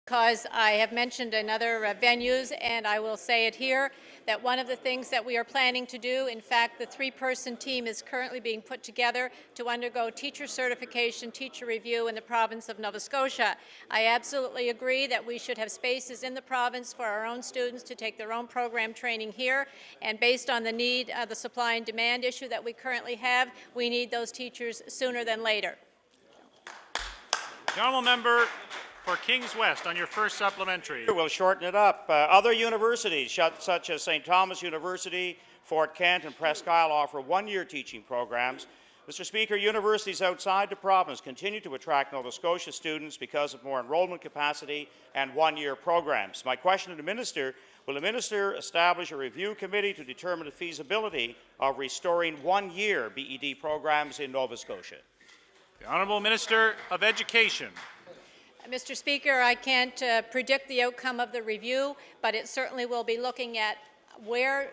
because I have mentioned in other venues, and I will say it here, that one of the things that we are planning to do, in fact, the 3-person team is currently being put together to undergo teacher certification, teacher review in the province of Nova Scotia. I absolutely agree that we should have spaces in the province for our own students to take their own program training here, and based on the need, the supply and demand issue that we currently have, we need those teachers sooner than later. The honourable member for Kings West on your first supplementary. We'll shorten it up. Other universities, such as St. Thomas University, Fort Kent, and Presque Isle, offer one-year teaching programs. Mr. Speaker, universities outside the province continue to attract Nova Scotia students because of more enrollment capacity and one-year programs. My question to the Minister: will the Minister establish a review committee to determine the feasibility of restoring one-year BEd programs in Nova Scotia? The Honourable Minister of Education. Mr. Speaker, I can't predict the outcome of the review, but it certainly will be looking at where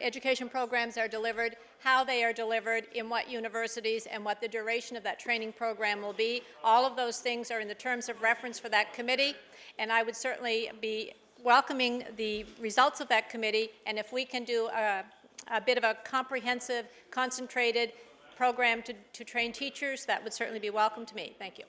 education programs are delivered, how they are delivered, in what universities, and what the duration of that training program will be. All of those things are in the terms of reference for that committee, and I would certainly be welcoming the results of that committee, and if we can do a bit of a comprehensive, concentrated program to train teachers, that would certainly be welcome to me. Thank you.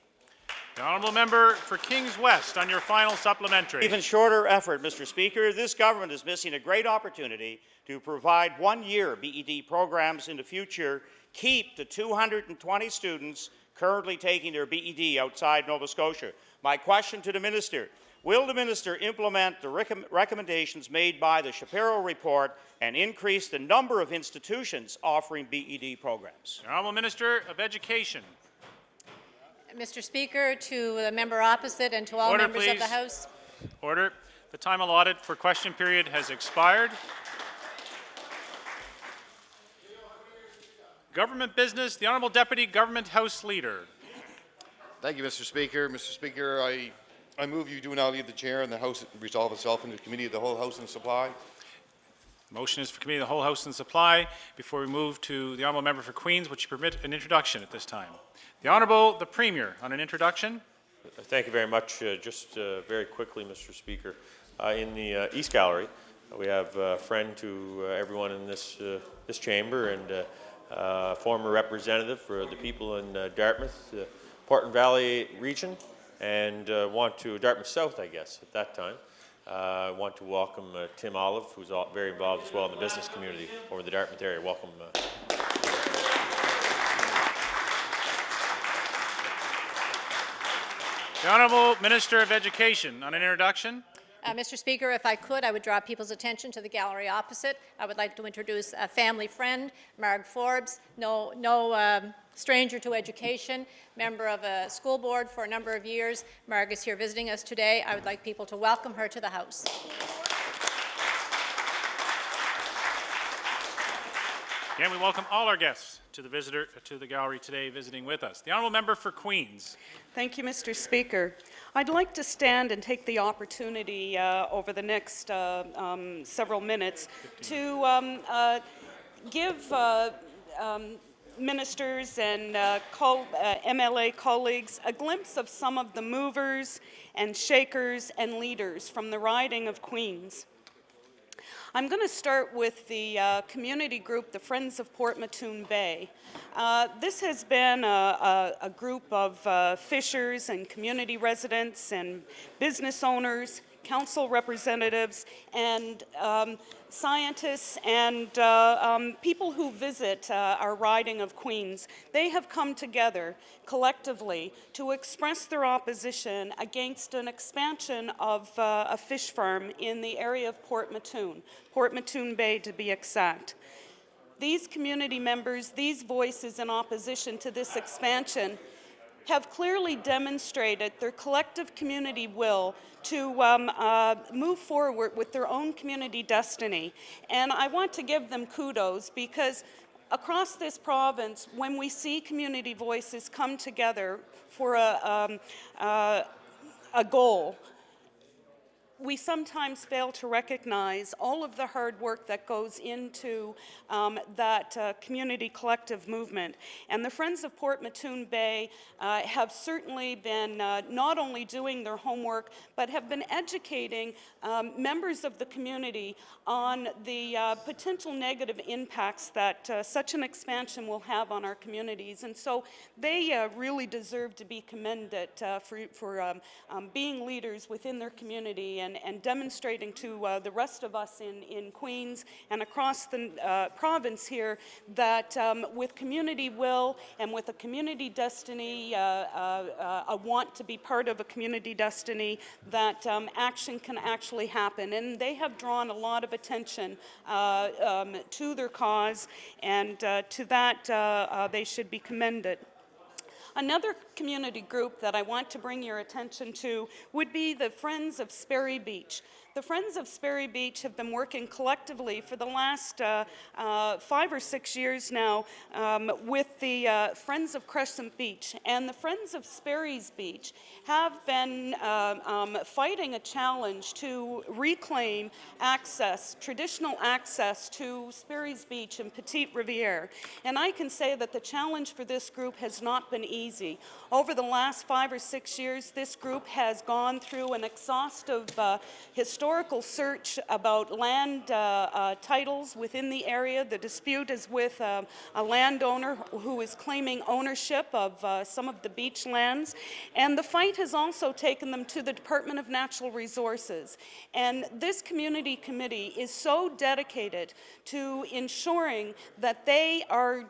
The honourable member for Kings West on your final supplementary. Even shorter effort, Mr. Speaker. This government is missing a great opportunity to provide one-year BEd programs in the future, keep the 220 students currently taking their BEd outside Nova Scotia. My question to the Minister: will the Minister implement the recommendations made by the Shapiro report and increase the number of institutions offering BEd programs? The honourable Minister of Education. Mr. Speaker, to the member opposite and to all Order, members please. of the House. Order. The time allotted for question period has expired. Government business. The Honourable Deputy Government House Leader. Thank you, Mr. Speaker. Mr. Speaker, I move you do now leave the chair and the House resolve itself into the Committee of the Whole House and Supply. Motion is for Committee of the Whole House and Supply. Before we move to the Honourable Member for Queens, would you permit an introduction at this time? The Honourable the Premier on an introduction. Thank you very much. Just very quickly, Mr. Speaker, in the East Gallery, we have a friend to everyone in this chamber and former representative for the people in Dartmouth, Portland Valley region, and Dartmouth South, I guess, at that time. I want to welcome Tim Olive, who's very involved as well in the business community over the Dartmouth area. Welcome. The Honourable Minister of Education on an introduction. Mr. Speaker, if I could, I would draw people's attention to the gallery opposite. I would like to introduce a family friend, Marg Forbes, no stranger to education, member of a school board for a number of years. Marg is here visiting us today. I would like people to welcome her to the House. Again, we welcome all our guests to the gallery today visiting with us. The Honourable Member for Queens. Thank you, Mr. Speaker. I'd like to stand and take the opportunity over the next several minutes to give ministers and MLA colleagues a glimpse of some of the movers and shakers and leaders from the riding of Queens. I'm going to start with the community group, the Friends of Port Mattoon Bay. This has been a group of fishers and community residents and business owners, council representatives, and scientists and people who visit our riding of Queens. They have come together collectively to express their opposition against an expansion of a fish farm in the area of Port Mattoon Bay to be exact. These community members, these voices in opposition to this expansion, have clearly demonstrated their collective community will to move forward with their own community destiny. And I want to give them kudos because across this province, when we see community voices come together for a goal, we sometimes fail to recognize all of the hard work that goes into that community collective movement. And the Friends of Port Mattoon Bay have certainly been not only doing their homework, but have been educating members of the community on the potential negative impacts that such an expansion will have on our communities. And so they really deserve to be commended for being leaders within their community and demonstrating to the rest of us in Queens and across the province here that with community will and with a community destiny, a want to be part of a community destiny, that action can actually happen. And they have drawn a lot of attention to their cause, and to that they should be commended. Another community group that I want to bring your attention to would be the Friends of Sperry Beach. The Friends of Sperry Beach have been working collectively for the last 5 or 6 years now with the Friends of Crescent Beach. And the Friends of Sperry's Beach have been fighting a challenge to reclaim access, traditional access to Sperry's Beach and Petite Riviere. And I can say that the challenge for this group has not been easy. Over the last 5 or 6 years, this group has gone through an exhaustive historical search about land titles within the area. The dispute is with a landowner who is claiming ownership of some of the beach lands. And the fight has also taken them to the Department of Natural Resources. And this community committee is so dedicated to ensuring that they are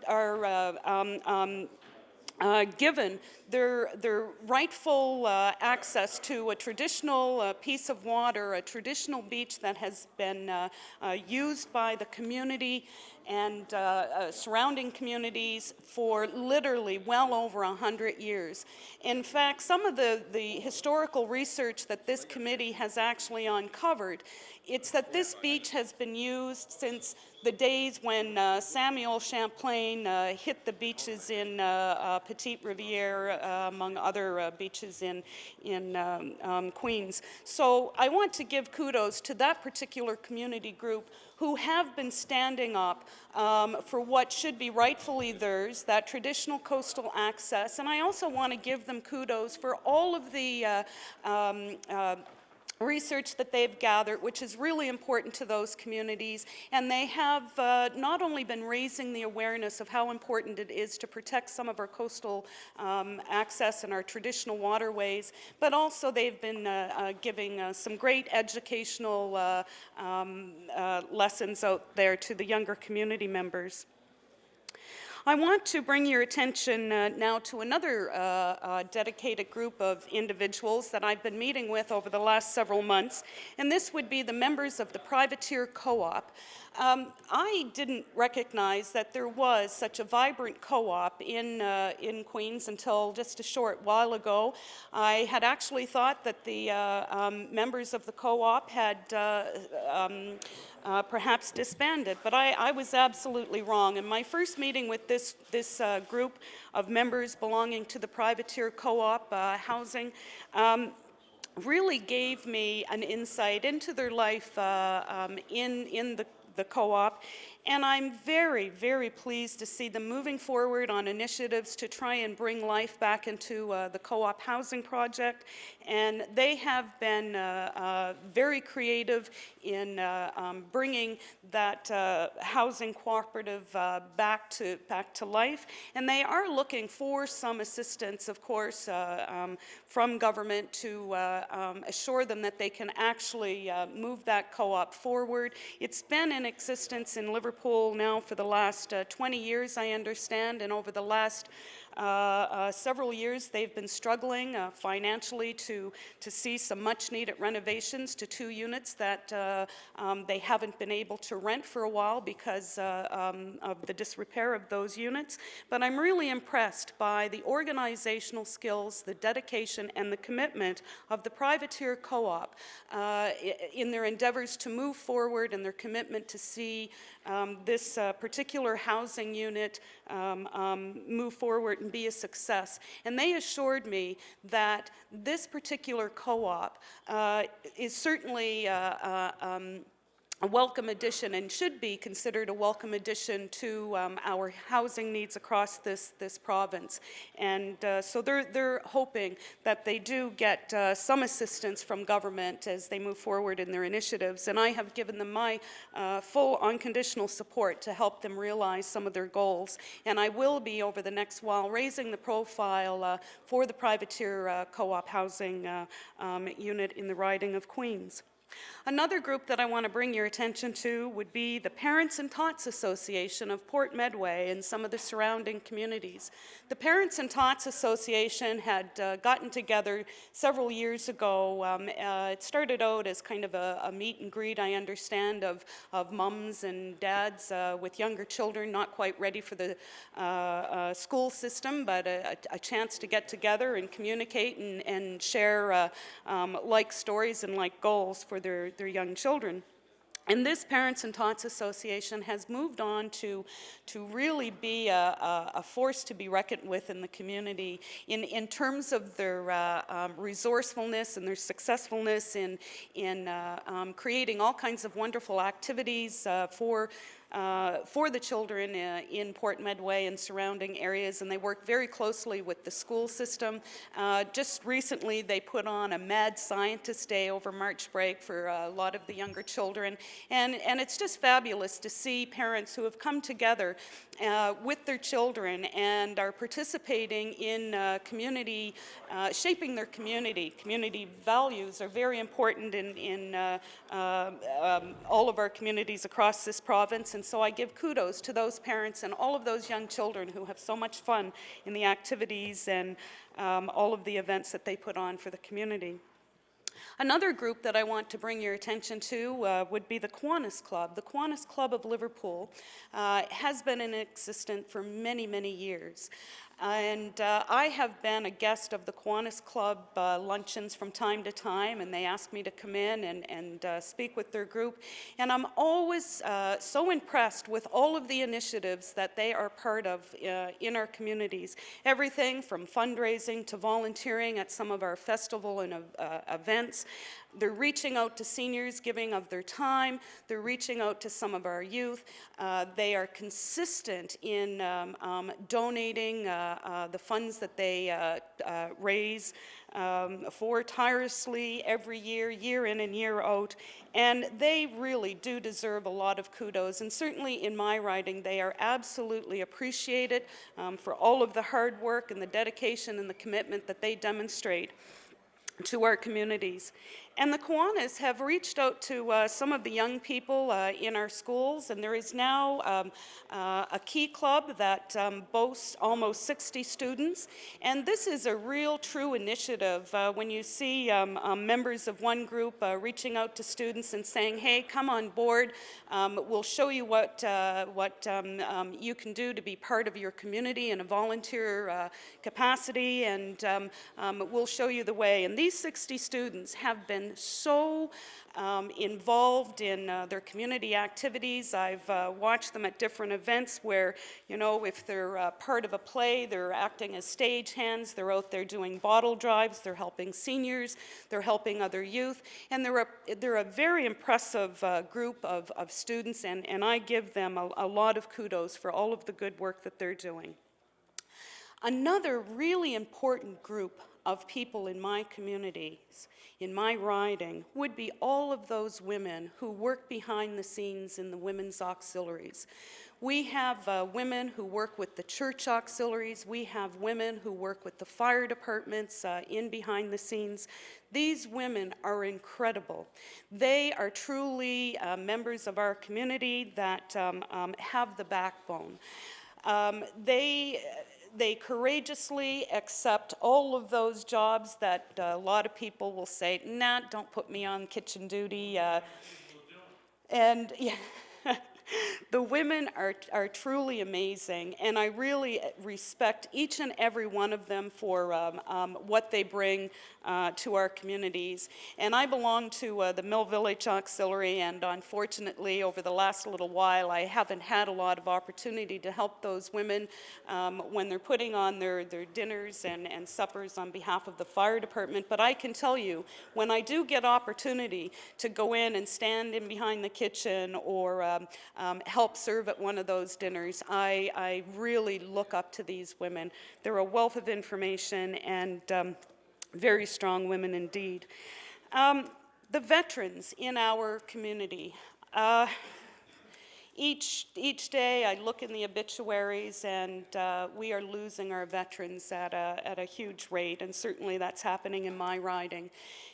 given their rightful access to a traditional piece of water, a traditional beach that has been used by the community and surrounding communities for literally well over 100 years. In fact, some of the historical research that this committee has actually uncovered, it's that this beach has been used since the days when Samuel Champlain hit the beaches in Petite Riviere, among other beaches in Queens. So I want to give kudos to that particular community group who have been standing up for what should be rightfully theirs, that traditional coastal access. And I also want to give them kudos for all of the research that they've gathered, which is really important to those communities. And they have not only been raising the awareness of how important it is to protect some of our coastal access and our traditional waterways, but also they've been giving some great educational lessons out there to the younger community members. I want to bring your attention now to another dedicated group of individuals that I've been meeting with over the last several months, and this would be the members of the Privateer Co-op. I didn't recognize that there was such a vibrant co-op in Queens until just a short while ago. I had actually thought that the members of the co-op had perhaps disbanded, but I was absolutely wrong. And my first meeting with this group of members belonging to the Privateer Co-op housing really gave me an insight into their life in the co-op. And I'm very, very pleased to see them moving forward on initiatives to try and bring life back into the co-op housing project. And they have been very creative in bringing that housing cooperative back to life. And they are looking for some assistance, of course, from government to assure them that they can actually move that co-op forward. It's been in existence in Liverpool now for the last 20 years, I understand, and over the last several years they've been struggling financially to see some much needed renovations to 2 units that they haven't been able to rent for a while because of the disrepair of those units. But I'm really impressed by the organizational skills, the dedication, and the commitment of the Privateer Co-op in their endeavors to move forward and their commitment to see this particular housing unit move forward and be a success. And they assured me that this particular co-op is certainly a welcome addition and should be considered a welcome addition to our housing needs across this province. And so they're hoping that they do get some assistance from government as they move forward in their initiatives. And I have given them my full unconditional support to help them realize some of their goals. And I will be, over the next while, raising the profile for the privateer co-op housing unit in the riding of Queens. Another group that I want to bring your attention to would be the Parents and Tots Association of Port Medway and some of the surrounding communities. The Parents and Tots Association had gotten together several years ago. It started out as kind of a meet and greet, I understand, of mums and dads with younger children not quite ready for the school system, but a chance to get together and communicate and share like stories and like goals for their young children. And this Parents and Tots Association has moved on to really be a force to be reckoned with in the community in terms of their resourcefulness and their successfulness in creating all kinds of wonderful activities for the children in Port Medway and surrounding areas, and they work very closely with the school system. Just recently, they put on a Mad Scientist Day over March break for a lot of the younger children, and it's just fabulous to see parents who have come together with their children and are participating in community, shaping their community. Community values are very important in all of our communities across this province, and so I give kudos to those parents and all of those young children who have so much fun in the activities and all of the events that they put on for the community. Another group that I want to bring your attention to would be the Kiwanis Club. The Kiwanis Club of Liverpool has been in existence for many, many years. And I have been a guest of the Kiwanis Club luncheons from time to time, and they ask me to come in and speak with their group. And I'm always so impressed with all of the initiatives that they are part of in our communities. Everything from fundraising to volunteering at some of our festival and events. They're reaching out to seniors, giving of their time. They're reaching out to some of our youth. They are consistent in donating the funds that they raise for tirelessly every year, year in and year out. And they really do deserve a lot of kudos. And certainly in my riding, they are absolutely appreciated for all of the hard work and the dedication and the commitment that they demonstrate to our communities. And the Kiwanis have reached out to some of the young people in our schools, and there is now a key club that boasts almost 60 students. And this is a real true initiative when you see members of one group reaching out to students and saying, hey, come on board, we'll show you what you can do to be part of your community in a volunteer capacity, and we'll show you the way. And these 60 students have been so involved in their community activities. I've watched them at different events where, you know, if they're part of a play, they're acting as stage hands, they're out there doing bottle drives, they're helping seniors, they're helping other youth, and they're a very impressive group of students, and I give them a lot of kudos for all of the good work that they're doing. Another really important group of people in my communities, in my riding, would be all of those women who work behind the scenes in the women's auxiliaries. We have women who work with the church auxiliaries. We have women who work with the fire departments in behind the scenes. These women are incredible. They are truly members of our community that have the backbone. They courageously accept all of those jobs that a lot of people will say, nah, don't put me on kitchen duty. And yeah, The women are truly amazing, and I really respect each and every one of them for what they bring to our communities. And I belong to the Mill Village Auxiliary, and unfortunately, over the last little while, I haven't had a lot of opportunity to help those women when they're putting on their dinners and suppers on behalf of the fire department. But I can tell you, when I do get opportunity to go in and stand in behind the kitchen or help serve at one of those dinners, I really look up to these women. They're a wealth of information and very strong women indeed. The veterans in our community. Each day I look in the obituaries and we are losing our veterans at a huge rate, and certainly that's happening in my riding.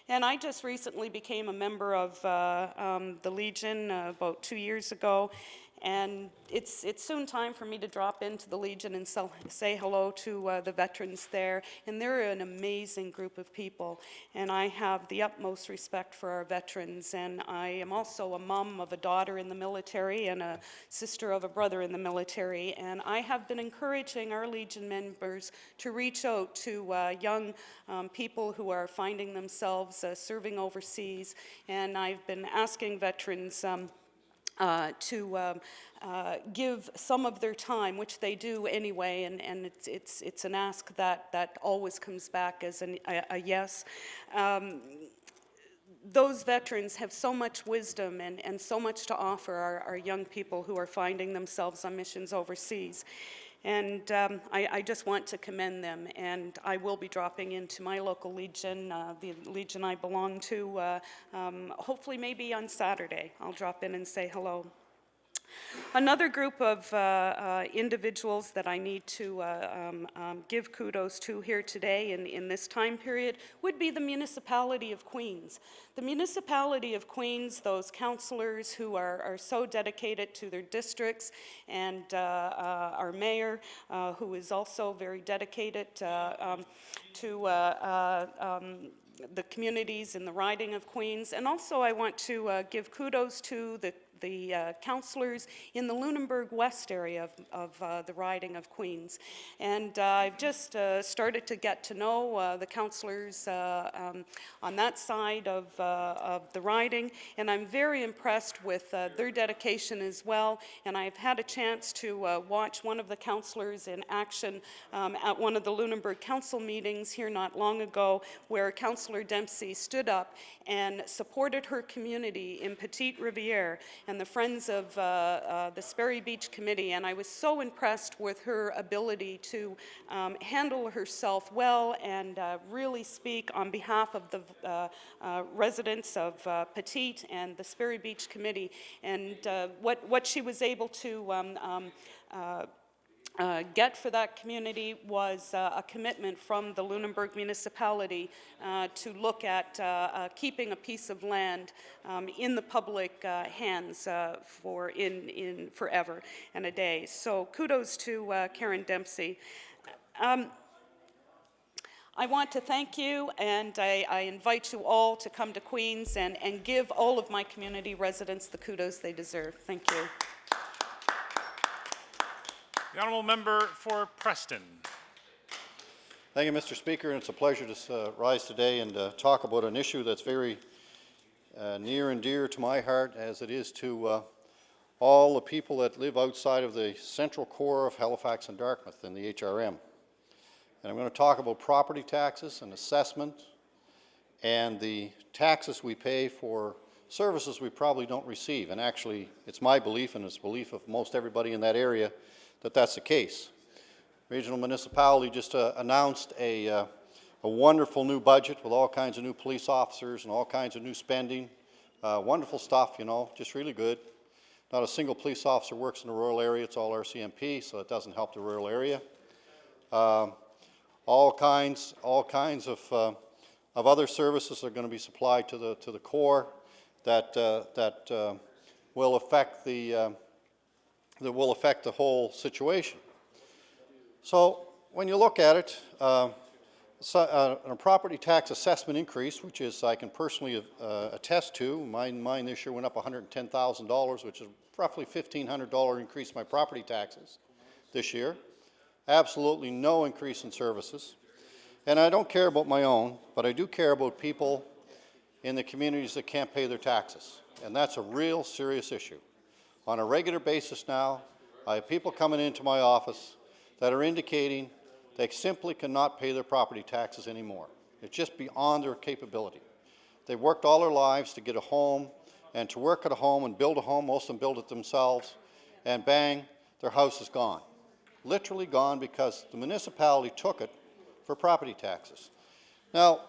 And I just recently became a member of the Legion about 2 years ago, and it's soon time for me to drop into the Legion and say hello to the veterans there. And they're an amazing group of people, and I have the utmost respect for our veterans. And I am also a mom of a daughter in the military and a sister of a brother in the military. And I have been encouraging our Legion members to reach out to young people who are finding themselves serving overseas. And I've been asking veterans to give some of their time, which they do anyway, and it's an ask that always comes back as a yes. Those veterans have so much wisdom and so much to offer our young people who are finding themselves on missions overseas. And I just want to commend them, and I will be dropping into my local Legion, the Legion I belong to, hopefully maybe on Saturday. I'll drop in and say hello. Another group of individuals that I need to give kudos to here today in this time period would be the Municipality of Queens. The Municipality of Queens, those councillors who are so dedicated to their districts, and our mayor, who is also very dedicated to the communities in the riding of Queens. And also I want to give kudos to the councillors in the Lunenburg West area of the riding of Queens. And I've just started to get to know the councillors on that side of the riding, and I'm very impressed with their dedication as well. And I've had a chance to watch one of the councillors in action at one of the Lunenburg Council meetings here not long ago, where Councillor Dempsey stood up and supported her community in Petite Riviere and the Friends of the Sperry Beach Committee, and I was so impressed with her ability to handle herself well and really speak on behalf of the residents of Petite and the Sperry Beach Committee, and what she was able to get for that community was a commitment from the Lunenburg municipality to look at keeping a piece of land in the public hands for forever and a day. So kudos to Karen Dempsey. I want to thank you, and I invite you all to come to Queens and give all of my community residents the kudos they deserve. Thank you. The Honourable Member for Preston. Thank you, Mr. Speaker, and it's a pleasure to rise today and talk about an issue that's very near and dear to my heart, as it is to all the people that live outside of the central core of Halifax and Dartmouth in the HRM. And I'm going to talk about property taxes and assessment and the taxes we pay for services we probably don't receive. And actually, it's my belief, and it's the belief of most everybody in that area, that that's the case. Regional municipality just announced a wonderful new budget with all kinds of new police officers and all kinds of new spending. Wonderful stuff, you know, just really good. Not a single police officer works in the rural area. It's all RCMP, so it doesn't help the rural area. All kinds of other services are going to be supplied to the core that will affect the whole situation. So when you look at it, a property tax assessment increase, which is I can personally attest to. Mine this year went up $110,000, which is roughly $1,500 increase in my property taxes this year. Absolutely no increase in services. And I don't care about my own, but I do care about people in the communities that can't pay their taxes. And that's a real serious issue. On a regular basis now, I have people coming into my office that are indicating they simply cannot pay their property taxes anymore. It's just beyond their capability. They've worked all their lives to get a home and to work at a home and build a home. Most of them build it themselves, and bang, their house is gone. Literally gone because the municipality took it for property taxes. Now,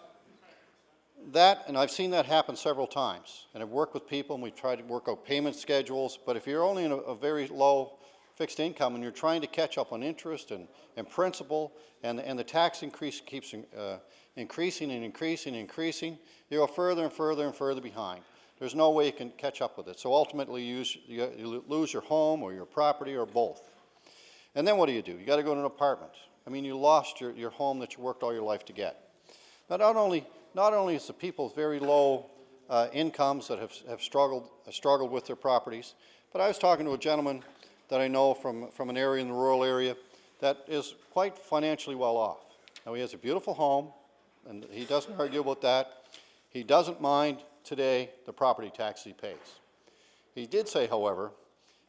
that, and I've seen that happen several times, and I've worked with people and we've tried to work out payment schedules, but if you're only in a very low fixed income and you're trying to catch up on interest and principal, and the tax increase keeps increasing and increasing and increasing, you go further and further and further behind. There's no way you can catch up with it. So ultimately you lose your home or your property or both. And then what do? You got to go to an apartment. I mean, you lost your home that you worked all your life to get. Not only is the people with very low incomes that have struggled with their properties, but I was talking to a gentleman that I know from an area in the rural area that is quite financially well off. Now, he has a beautiful home, and he doesn't argue about that. He doesn't mind today the property tax he pays. He did say, however,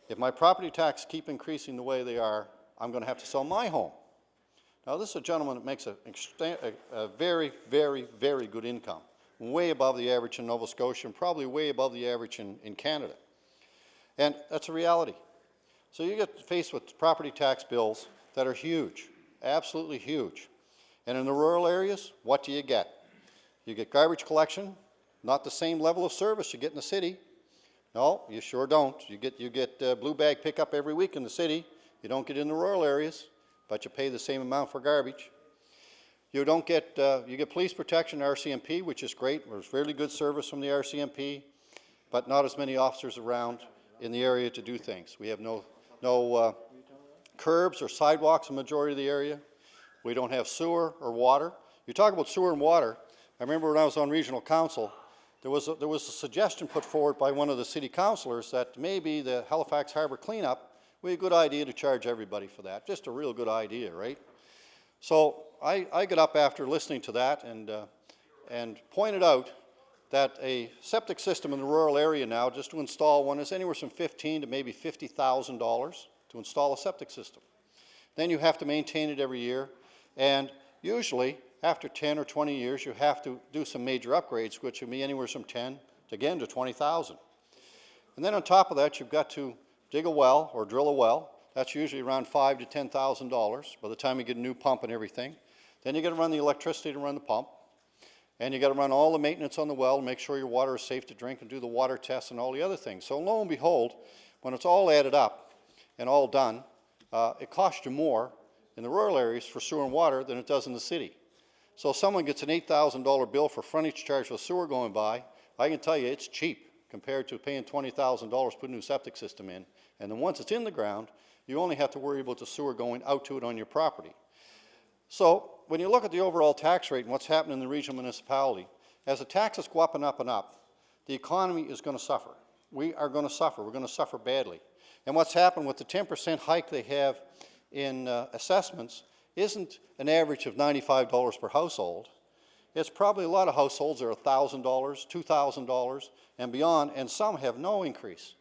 if my property tax keep increasing the way they are, I'm going to have to sell my home. Now, this is a gentleman that makes a very, very, very good income, way above the average in Nova Scotia and probably way above the average in Canada. And that's a reality. So you get faced with property tax bills that are huge, absolutely huge. And in the rural areas, what do you get? You get garbage collection, not the same level of service you get in the city. No, you sure don't. You get blue bag pickup every week in the city. You don't get in the rural areas, but you pay the same amount for garbage. You don't get, you get police protection, RCMP, which is great. There's fairly good service from the RCMP, but not as many officers around in the area to do things. We have no curbs or sidewalks in the majority of the area. We don't have sewer or water. You talk about sewer and water. I remember when I was on regional council, there was a suggestion put forward by one of the city councillors that maybe the Halifax Harbour cleanup would be a good idea to charge everybody for that. Just a real good idea, right? So I got up after listening to that and pointed out that a septic system in the rural area now, just to install one, is anywhere from $15,000 to maybe $50,000 to install a septic system. Then you have to maintain it every year, and usually after 10 or 20 years you have to do some major upgrades, which would be anywhere from 10 to again to 20,000. And then on top of that, you've got to dig a well or drill a well. That's usually around $5,000 to $10,000 by the time you get a new pump and everything. Then you got to run the electricity to run the pump. And you got to run all the maintenance on the well and make sure your water is safe to drink and do the water tests and all the other things. So lo and behold, when it's all added up and all done, it costs you more in the rural areas for sewer and water than it does in the city. So if someone gets an $8,000 bill for frontage charge for sewer going by, I can tell you it's cheap compared to paying $20,000 to put a new septic system in. And then once it's in the ground, you only have to worry about the sewer going out to it on your property. So when you look at the overall tax rate and what's happening in the regional municipality, as the taxes go up and up and up, the economy is going to suffer. We are going to suffer. We're going to suffer badly. And what's happened with the 10% hike they have in assessments isn't an average of $95 per household. It's probably a lot of households that are $1,000, $2,000 and beyond, and some have no increase.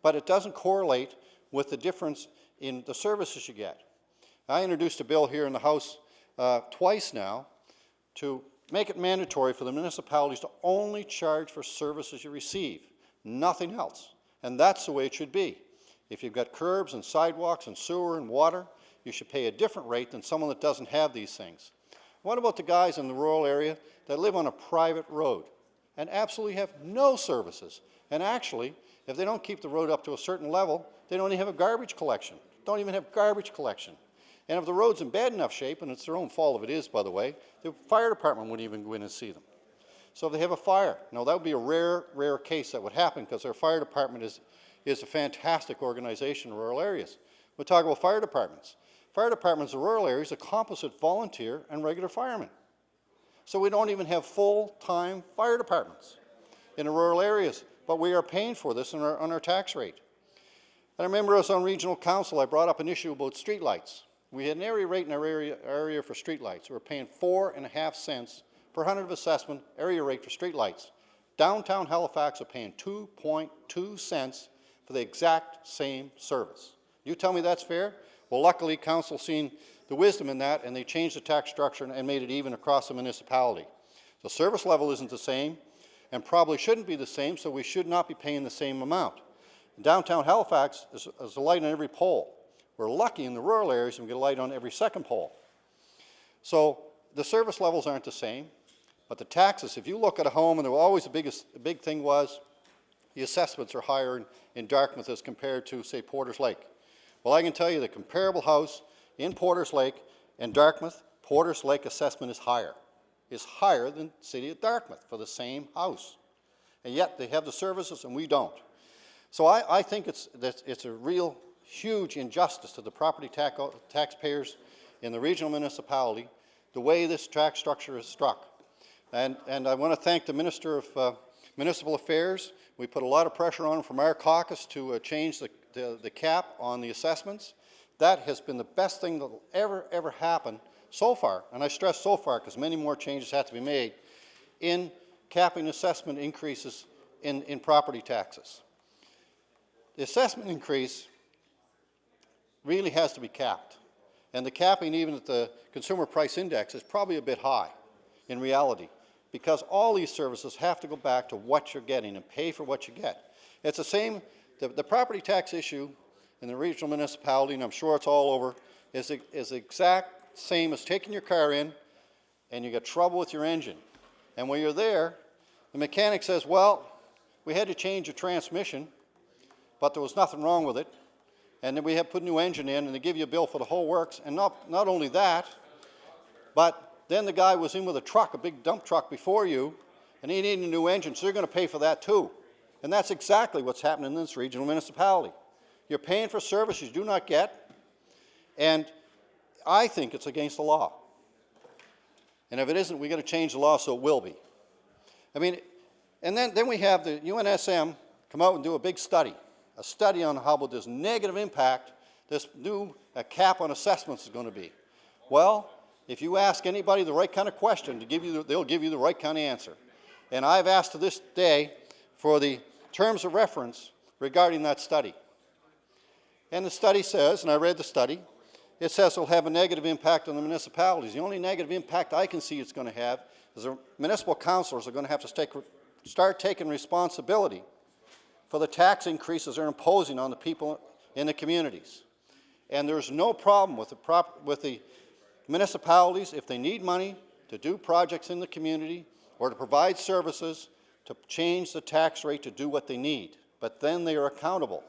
But it doesn't correlate with the difference in the services you get. I introduced a bill here in the House twice now to make it mandatory for the municipalities to only charge for services you receive, nothing else. And that's the way it should be. If you've got curbs and sidewalks and sewer and water, you should pay a different rate than someone that doesn't have these things. What about the guys in the rural area that live on a private road and absolutely have no services? And actually, if they don't keep the road up to a certain level, they don't even have a garbage collection. Don't even have garbage collection. And if the road's in bad enough shape, and it's their own fault if it is, by the way, the fire department wouldn't even go in and see them. So if they have a fire, now that would be a rare case that would happen because our fire department is a fantastic organization in rural areas. We'll talk about fire departments. Fire departments in rural areas are composite volunteer and regular firemen. So we don't even have full-time fire departments in the rural areas, but we are paying for this on our tax rate. And I remember us on regional council, I brought up an issue about streetlights. We had an area rate in our area for streetlights. We were paying 4.5 cents per hundred of assessment area rate for streetlights. Downtown Halifax are paying 2.2 cents for the exact same service. You tell me that's fair? Well, luckily, council seen the wisdom in that, and they changed the tax structure and made it even across the municipality. The service level isn't the same, and probably shouldn't be the same, so we should not be paying the same amount. In downtown Halifax, there's a light on every pole. We're lucky in the rural areas and we get a light on every second pole. So the service levels aren't the same, but the taxes, if you look at a home, and always the big thing was the assessments are higher in Dartmouth as compared to, say, Porters Lake. Well, I can tell you the comparable house in Porters Lake and Dartmouth, Porters Lake assessment is higher than the city of Dartmouth for the same house. And yet they have the services and we don't. So I think it's a real huge injustice to the property taxpayers in the regional municipality, the way this tax structure is struck. And I want to thank the Minister of Municipal Affairs. We put a lot of pressure on him from our caucus to change the cap on the assessments. That has been the best thing that will ever happen so far, and I stress so far because many more changes have to be made, in capping assessment increases in property taxes. The assessment increase really has to be capped, and the capping even at the consumer price index is probably a bit high in reality, because all these services have to go back to what you're getting and pay for what you get. It's the same, the property tax issue in the regional municipality, and I'm sure it's all over, is the exact same as taking your car in and you get trouble with your engine. And when you're there, the mechanic says, well, we had to change your transmission, but there was nothing wrong with it. And then we have put a new engine in, and they give you a bill for the whole works. And not only that, but then the guy was in with a truck, a big dump truck before you, and he needed a new engine, so you're going to pay for that too. And that's exactly what's happening in this regional municipality. You're paying for services you do not get, and I think it's against the law. And if it isn't, we've got to change the law so it will be. I mean, and then we have the UNSM come out and do a big study, a study on how about this negative impact this new cap on assessments is going to be. Well, if you ask anybody the right kind of question, they'll give you the right kind of answer. And I've asked to this day for the terms of reference regarding that study. And the study says, and I read the study, it says it'll have a negative impact on the municipalities. The only negative impact I can see it's going to have is the municipal councillors are going to have to start taking responsibility for the tax increases they're imposing on the people in the communities. And there's no problem with the municipalities, if they need money to do projects in the community or to provide services, to change the tax rate to do what they need. But then they are accountable.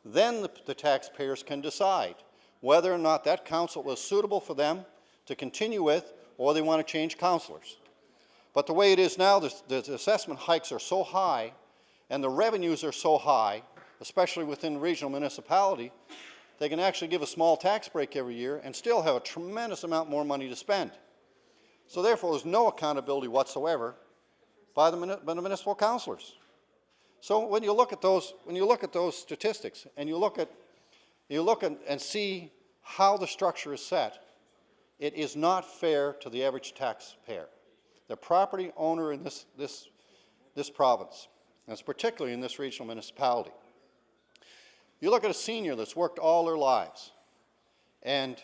Then the taxpayers can decide whether or not that council is suitable for them to continue with, or they want to change councillors. But the way it is now, the assessment hikes are so high and the revenues are so high, especially within the regional municipality, they can actually give a small tax break every year and still have a tremendous amount more money to spend. So therefore, there's no accountability whatsoever by the municipal councillors. So when you look at those statistics and you look and see how the structure is set, it is not fair to the average taxpayer, the property owner in this province, and it's particularly in this regional municipality. You look at a senior that's worked all their lives, and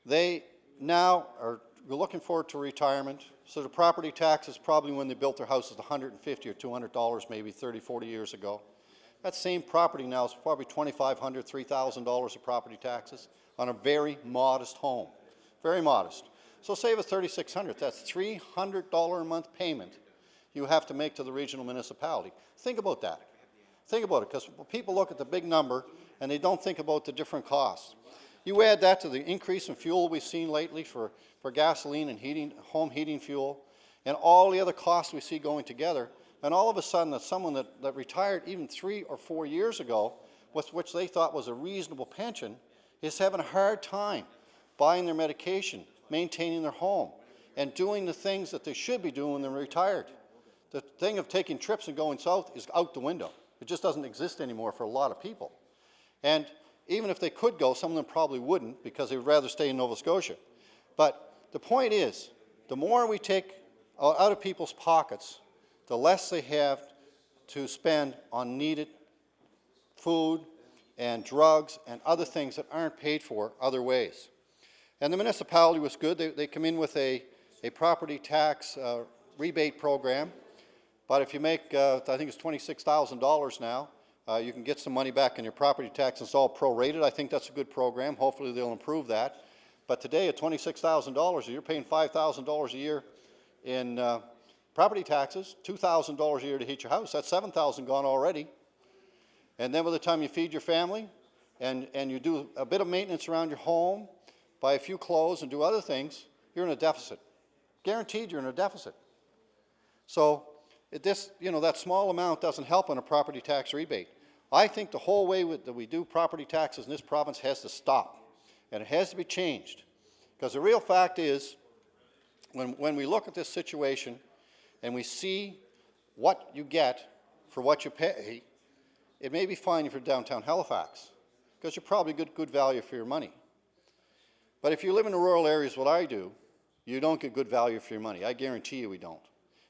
they now are looking forward to retirement, so the property taxes probably when they built their house is $150 or $200 maybe 30, 40 years ago. That same property now is probably $2,500, $3,000 of property taxes on a very modest home, very modest. So save us $3,600, that's $300 a month payment you have to make to the regional municipality. Think about that. Think about it, because people look at the big number and they don't think about the different costs. You add that to the increase in fuel we've seen lately for gasoline and heating, home heating fuel, and all the other costs we see going together, and all of a sudden that someone that retired even 3 or 4 years ago, with which they thought was a reasonable pension, is having a hard time buying their medication, maintaining their home, and doing the things that they should be doing when they're retired. The thing of taking trips and going south is out the window. It just doesn't exist anymore for a lot of people. And even if they could go, some of them probably wouldn't because they would rather stay in Nova Scotia. But the point is, the more we take out of people's pockets, the less they have to spend on needed food and drugs and other things that aren't paid for other ways. And the municipality was good. They come in with a property tax rebate program. But if you make, I think it's $26,000 now, you can get some money back in your property tax. It's all prorated. I think that's a good program. Hopefully they'll improve that. But today at $26,000, you're paying $5,000 a year in property taxes, $2,000 a year to heat your house. That's $7,000 gone already. And then by the time you feed your family and you do a bit of maintenance around your home, buy a few clothes and do other things, you're in a deficit. Guaranteed you're in a deficit. So that small amount doesn't help on a property tax rebate. I think the whole way that we do property taxes in this province has to stop, and it has to be changed. Because the real fact is, when we look at this situation and we see what you get for what you pay, it may be fine if you're downtown Halifax, because you're probably good value for your money. But if you live in the rural areas, what I do, you don't get good value for your money. I guarantee you we don't.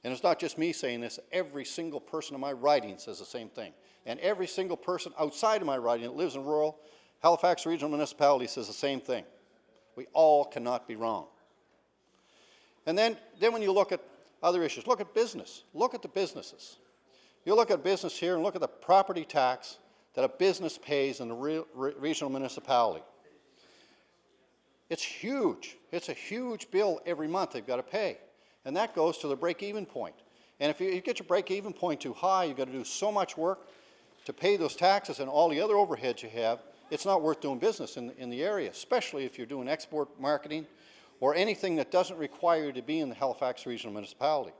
And it's not just me saying this. Every single person in my riding says the same thing. And every single person outside of my riding that lives in rural Halifax Regional Municipality says the same thing. We all cannot be wrong. And then when you look at other issues, look at business. Look at the businesses. You look at business here and look at the property tax that a business pays in the regional municipality. It's huge. It's a huge bill every month they've got to pay. And that goes to the break-even point. And if you get your break-even point too high, you've got to do so much work to pay those taxes and all the other overheads you have, it's not worth doing business in the area, especially if you're doing export marketing or anything that doesn't require you to be in the Halifax Regional Municipality.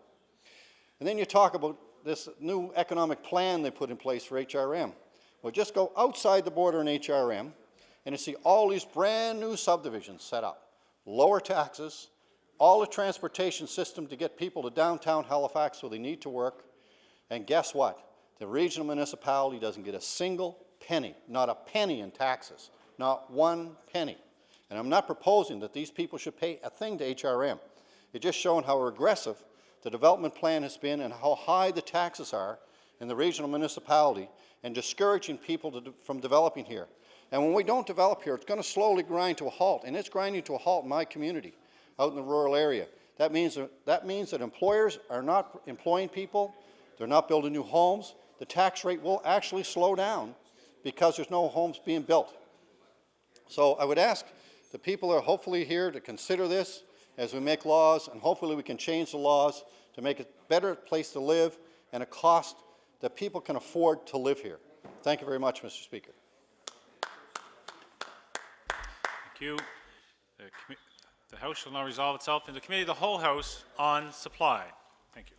And then you talk about this new economic plan they put in place for HRM. Well, just go outside the border in HRM and you see all these brand new subdivisions set up, lower taxes, all the transportation system to get people to downtown Halifax where they need to work. And guess what? The regional municipality doesn't get a single penny, not a penny in taxes, not one penny. And I'm not proposing that these people should pay a thing to HRM. It's just showing how aggressive the development plan has been and how high the taxes are in the regional municipality and discouraging people from developing here. And when we don't develop here, it's going to slowly grind to a halt, and it's grinding to a halt in my community out in the rural area. That means that employers are not employing people, they're not building new homes, the tax rate will actually slow down because there's no homes being built. So I would ask the people that are hopefully here to consider this as we make laws, and hopefully we can change the laws to make it a better place to live and a cost that people can afford to live here. Thank you very much, Mr. Speaker. Thank you. The House shall now resolve itself into Committee of the Whole House on Supply. Thank you.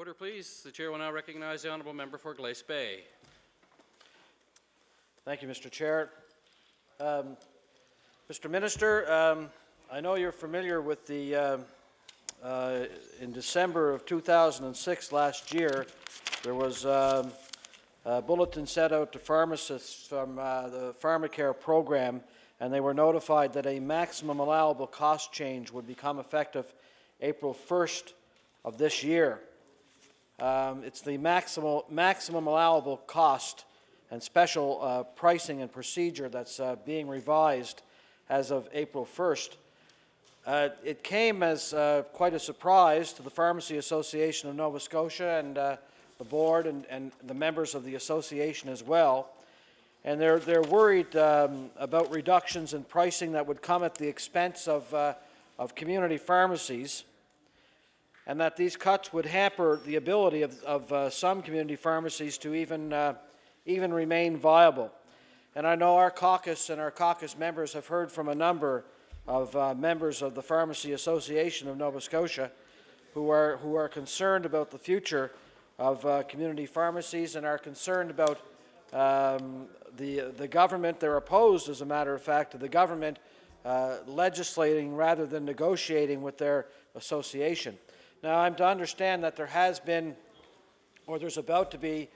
Order, please. The chair will now recognize the honourable member for Glace Bay. Thank you, Mr. Chair. Mr. Minister, I know you're familiar with the, in December of 2006, last year, there was a bulletin set out to pharmacists from the pharmacare program, and they were notified that a maximum allowable cost change would become effective April 1st of this year. It's the maximum allowable cost and special pricing and procedure that's being revised as of April 1st. It came as quite a surprise to the Pharmacy Association of Nova Scotia and the board and the members of the association as well. And they're worried about reductions in pricing that would come at the expense of community pharmacies, and that these cuts would hamper the ability of some community pharmacies to even remain viable. And I know our caucus and our caucus members have heard from a number of members of the Pharmacy Association of Nova Scotia who are concerned about the future of community pharmacies and are concerned about the government. They're opposed, as a matter of fact, to the government legislating rather than negotiating with their association. Now, I'm to understand that there has been, or there's about to be,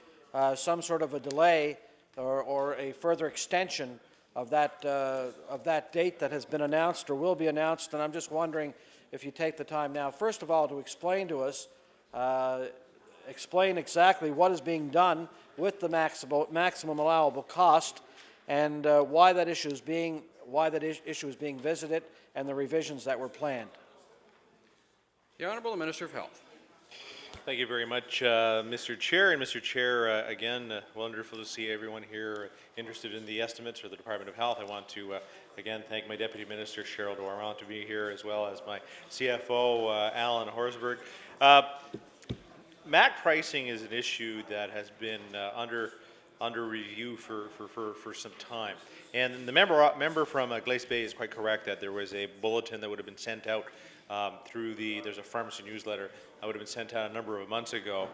some sort of a delay or a further extension of that date that has been announced or will be announced, and I'm just wondering if you take the time now, first of all, to explain to us, explain exactly what is being done with the maximum allowable cost, and why that issue is being visited, and the revisions that were planned. The Honourable Minister of Health. Thank you very much, Mr. Chair. And Mr. Chair, again, wonderful to see everyone here interested in the estimates for the Department of Health. I want to, again, thank my Deputy Minister, Cheryl Doiron, to be here, as well as my CFO, Alan Horsberg. MAC pricing is an issue that has been under review for some time. And the member from Glace Bay is quite correct that there was a bulletin that would have been sent out through there's a pharmacy newsletter that would have been sent out a number of months ago,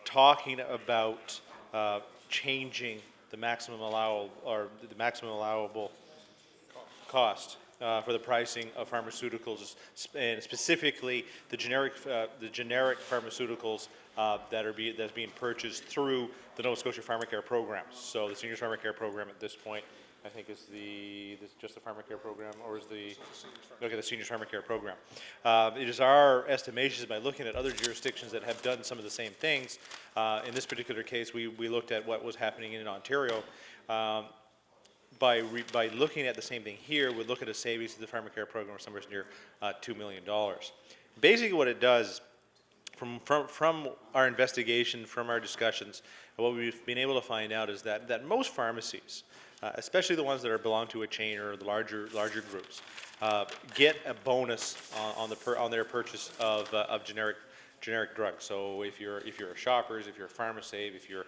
talking about changing the maximum allowable cost for the pricing of pharmaceuticals, and specifically the generic pharmaceuticals that's being purchased through the Nova Scotia Pharmacare program. So the Seniors Pharmacare program at this point, I think, is just the Pharmacare program, or is the Seniors Pharmacare program. It is our estimations, by looking at other jurisdictions that have done some of the same things. In this particular case, we looked at what was happening in Ontario. By looking at the same thing here, we'd look at a savings to the Pharmacare program of somewhere near $2 million. Basically what it does, from our investigation, from our discussions, what we've been able to find out is that most pharmacies, especially the ones that belong to a chain or the larger groups, get a bonus on their purchase of generic drugs. So if you're a Shoppers, if you're a Pharmasave, if you're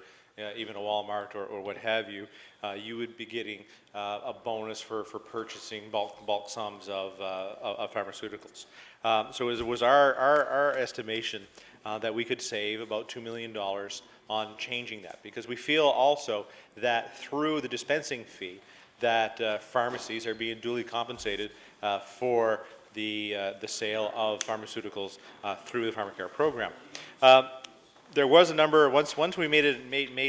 even a Walmart or what have you, you would be getting a bonus for purchasing bulk sums of pharmaceuticals. So it was our estimation that we could save about $2 million on changing that, because we feel also that through the dispensing fee that pharmacies are being duly compensated for the sale of pharmaceuticals through the Pharmacare program. There was a number, once we made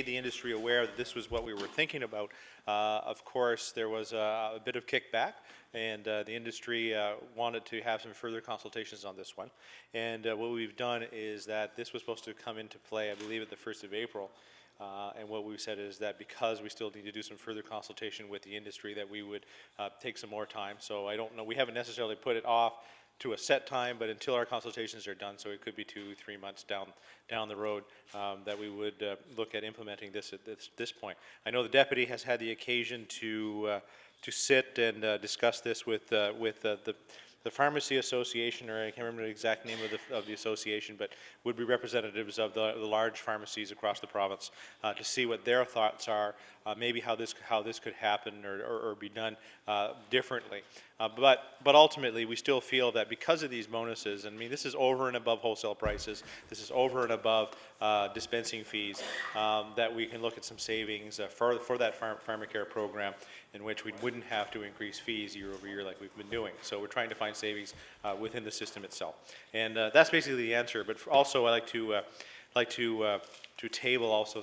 the industry aware that this was what we were thinking about, of course there was a bit of kickback, and the industry wanted to have some further consultations on this one. And what we've done is that this was supposed to come into play, I believe, at the 1st of April. And what we've said is that because we still need to do some further consultation with the industry, that we would take some more time. So I don't know, we haven't necessarily put it off to a set time, but until our consultations are done, so it could be 2-3 months down the road, that we would look at implementing this at this point. I know the deputy has had the occasion to sit and discuss this with the Pharmacy Association, or I can't remember the exact name of the association, but would be representatives of the large pharmacies across the province to see what their thoughts are, maybe how this could happen or be done differently. But ultimately, we still feel that because of these bonuses, and I mean, this is over and above wholesale prices, this is over and above dispensing fees, that we can look at some savings for that pharmacare program in which we wouldn't have to increase fees year over year like we've been doing. So we're trying to find savings within the system itself. And that's basically the answer. But also, I like to table also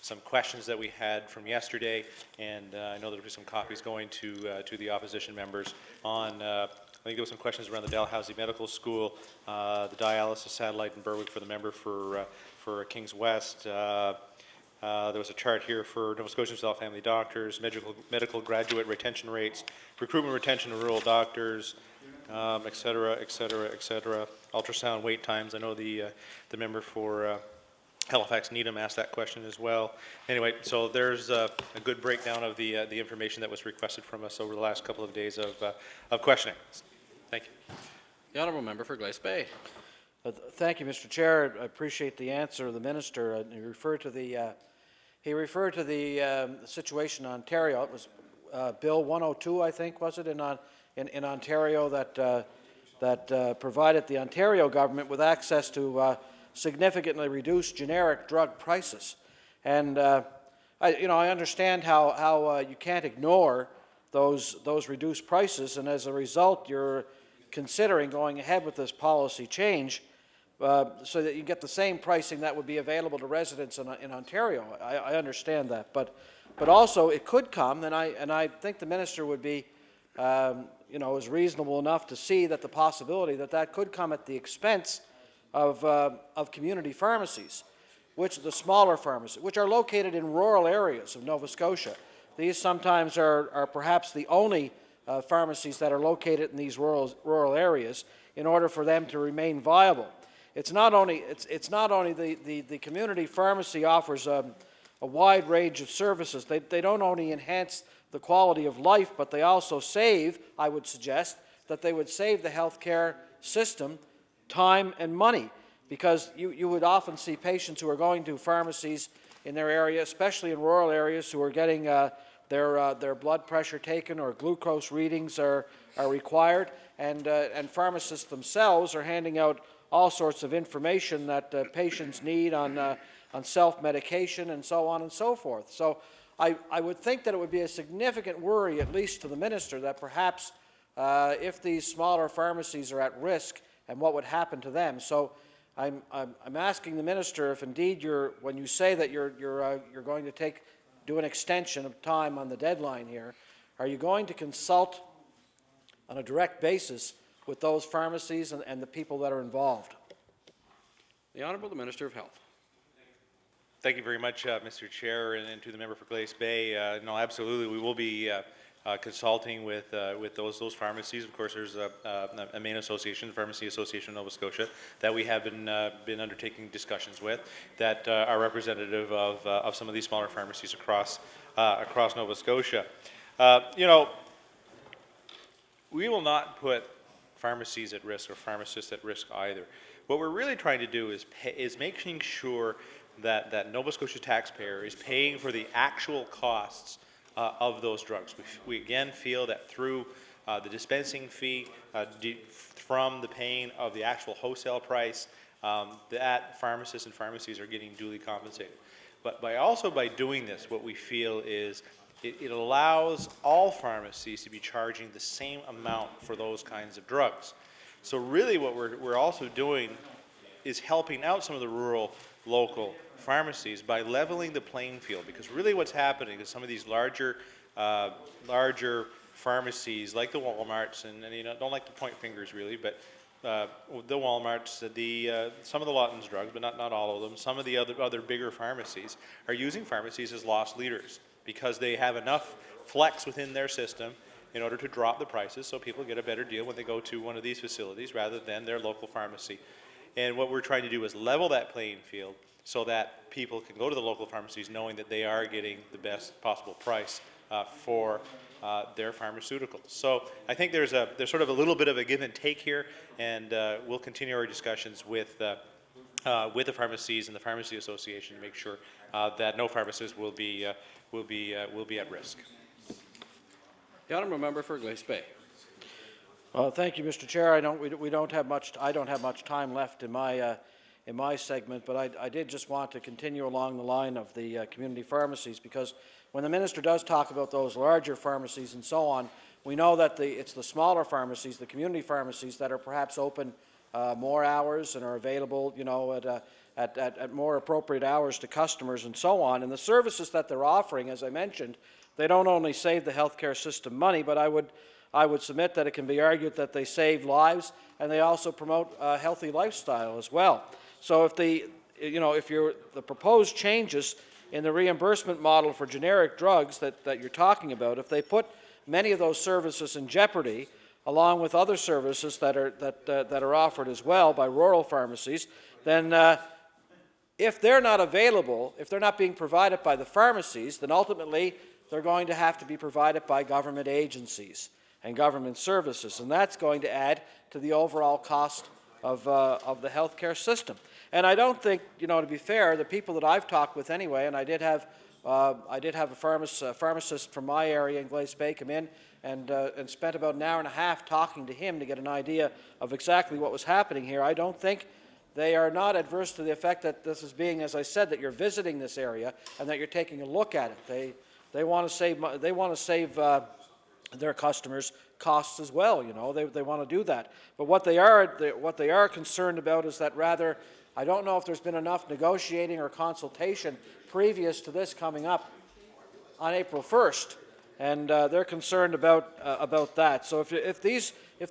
some questions that we had from yesterday, and I know there will be some copies going to the opposition members on, I think there were some questions around the Dalhousie Medical School, the dialysis satellite in Berwick for the member for Kings West. There was a chart here for Nova Scotians without family doctors, medical graduate retention rates, recruitment retention of rural doctors, et cetera, et cetera, et cetera. Ultrasound wait times. I know the member for Halifax Needham asked that question as well. Anyway, so there's a good breakdown of the information that was requested from us over the last couple of days of questioning. Thank you. The honourable member for Glace Bay. Thank you, Mr. Chair. I appreciate the answer of the minister. He referred to the situation in Ontario. It was Bill 102, I think, was it, in Ontario that provided the Ontario government with access to significantly reduced generic drug prices. And I understand how you can't ignore those reduced prices, and as a result, you're considering going ahead with this policy change so that you get the same pricing that would be available to residents in Ontario. I understand that, but also it could come, and I think the minister would be is reasonable enough to see that the possibility that could come at the expense of community pharmacies, which are the smaller pharmacies, which are located in rural areas of Nova Scotia. These sometimes are perhaps the only pharmacies that are located in these rural areas in order for them to remain viable. It's not only the community pharmacy offers a wide range of services. They don't only enhance the quality of life, but they also save, I would suggest, that they would save the healthcare system time and money, because you would often see patients who are going to pharmacies in their area, especially in rural areas, who are getting their blood pressure taken or glucose readings are required, and pharmacists themselves are handing out all sorts of information that patients need on self-medication and so on and so forth. So I would think that it would be a significant worry, at least to the minister, that perhaps if these smaller pharmacies are at risk, and what would happen to them. So I'm asking the minister if indeed when you say that you're going to do an extension of time on the deadline here, are you going to consult on a direct basis with those pharmacies and the people that are involved? The Honourable the Minister of Health. Thank you very much, Mr. Chair, and to the member for Glace Bay. No, absolutely, we will be consulting with those pharmacies. Of course, there's a main association, the Pharmacy Association of Nova Scotia, that we have been undertaking discussions with, that are representative of some of these smaller pharmacies across Nova Scotia. We will not put pharmacies at risk or pharmacists at risk either. What we're really trying to do is making sure that Nova Scotia taxpayer is paying for the actual costs of those drugs. We again feel that through the dispensing fee, from the paying of the actual wholesale price, that pharmacists and pharmacies are getting duly compensated. But by doing this, what we feel is it allows all pharmacies to be charging the same amount for those kinds of drugs. So really what we're also doing is helping out some of the rural local pharmacies by leveling the playing field, because really what's happening is some of these larger pharmacies like the Walmarts, and don't like to point fingers really, but the Walmarts, some of the Lawton's drugs, but not all of them, some of the other bigger pharmacies are using pharmacies as loss leaders because they have enough flex within their system in order to drop the prices so people get a better deal when they go to one of these facilities rather than their local pharmacy. And what we're trying to do is level that playing field so that people can go to the local pharmacies knowing that they are getting the best possible price for their pharmaceuticals. So I think there's sort of a little bit of a give and take here, and we'll continue our discussions with the pharmacies and the Pharmacy Association to make sure that no pharmacist will be at risk. The Honourable Member for Glace Bay. Well, thank you, Mr. Chair. I don't have much time left in my segment, but I did just want to continue along the line of the community pharmacies, because when the minister does talk about those larger pharmacies and so on, we know that it's the smaller pharmacies, the community pharmacies, that are perhaps open more hours and are available, you know, at more appropriate hours to customers and so on. And the services that they're offering, as I mentioned, they don't only save the healthcare system money, but I would submit that it can be argued that they save lives, and they also promote a healthy lifestyle as well. So if the proposed changes in the reimbursement model for generic drugs that you're talking about, if they put many of those services in jeopardy, along with other services that are offered as well by rural pharmacies, then if they're not available, if they're not being provided by the pharmacies, then ultimately they're going to have to be provided by government agencies and government services, and that's going to add to the overall cost of the healthcare system. And I don't think, you know, to be fair, the people that I've talked with anyway, and I did have a pharmacist from my area in Glace Bay come in and spent about an hour and a half talking to him to get an idea of exactly what was happening here. I don't think they are not adverse to the effect that this is being, as I said, that you're visiting this area and that you're taking a look at it. They want to save their customers costs as well. You know, they want to do that. But what they are concerned about is that rather, I don't know if there's been enough negotiating or consultation previous to this coming up on April 1st, and they're concerned about that. So if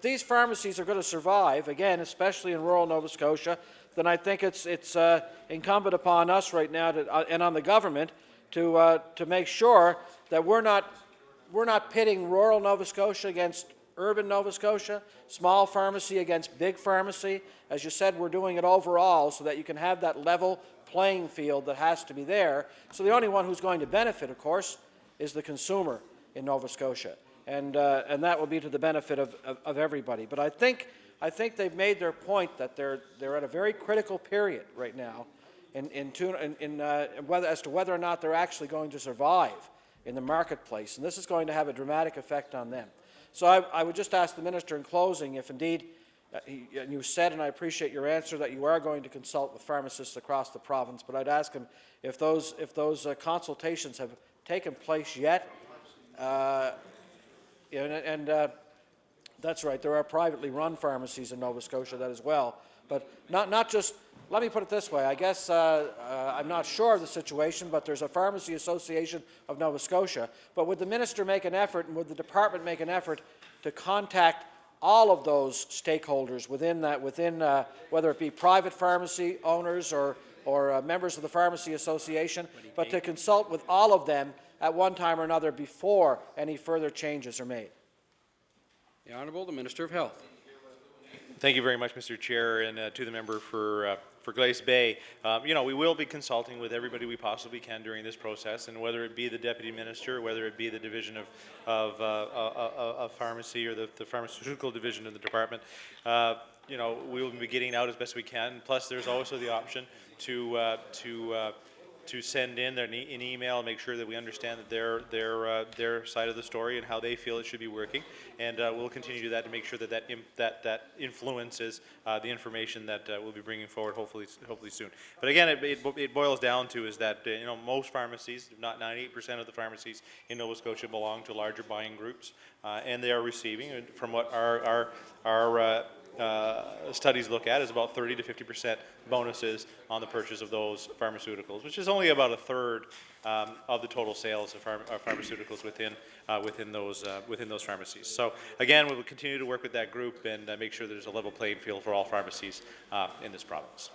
these pharmacies are going to survive, again, especially in rural Nova Scotia, then I think it's incumbent upon us right now and on the government to make sure that we're not pitting rural Nova Scotia against urban Nova Scotia, small pharmacy against big pharmacy. As you said, we're doing it overall so that you can have that level playing field that has to be there. So the only one who's going to benefit, of course, is the consumer in Nova Scotia, and that will be to the benefit of everybody. But I think they've made their point that they're at a very critical period right now as to whether or not they're actually going to survive in the marketplace, and this is going to have a dramatic effect on them. So I would just ask the minister in closing, if indeed, and you said, and I appreciate your answer, that you are going to consult with pharmacists across the province, but I'd ask him if those consultations have taken place yet, and that's right, there are privately run pharmacies in Nova Scotia that as well, but not just. Let me put it this way. I guess I'm not sure of the situation, but there's a Pharmacy Association of Nova Scotia. But would the minister make an effort, and would the department make an effort to contact all of those stakeholders within whether it be private pharmacy owners or members of the Pharmacy Association, but to consult with all of them at one time or another before any further changes are made? The Honourable, the Minister of Health. Thank you very much, Mr. Chair, and to the member for Glace Bay. We will be consulting with everybody we possibly can during this process, and whether it be the Deputy Minister, whether it be the Division of Pharmacy or the Pharmaceutical Division in the Department, we will be getting out as best we can. Plus, there's also the option to send in an email and make sure that we understand that their side of the story and how they feel it should be working, and we'll continue to do that to make sure that influences the information that we'll be bringing forward hopefully soon. But again, it boils down to is that most pharmacies, if not 98% of the pharmacies in Nova Scotia, belong to larger buying groups, and they are receiving, from what our studies look at, is about 30 to 50% bonuses on the purchase of those pharmaceuticals, which is only about a third of the total sales of pharmaceuticals within those pharmacies. So again, we will continue to work with that group and make sure there's a level playing field for all pharmacies in this province.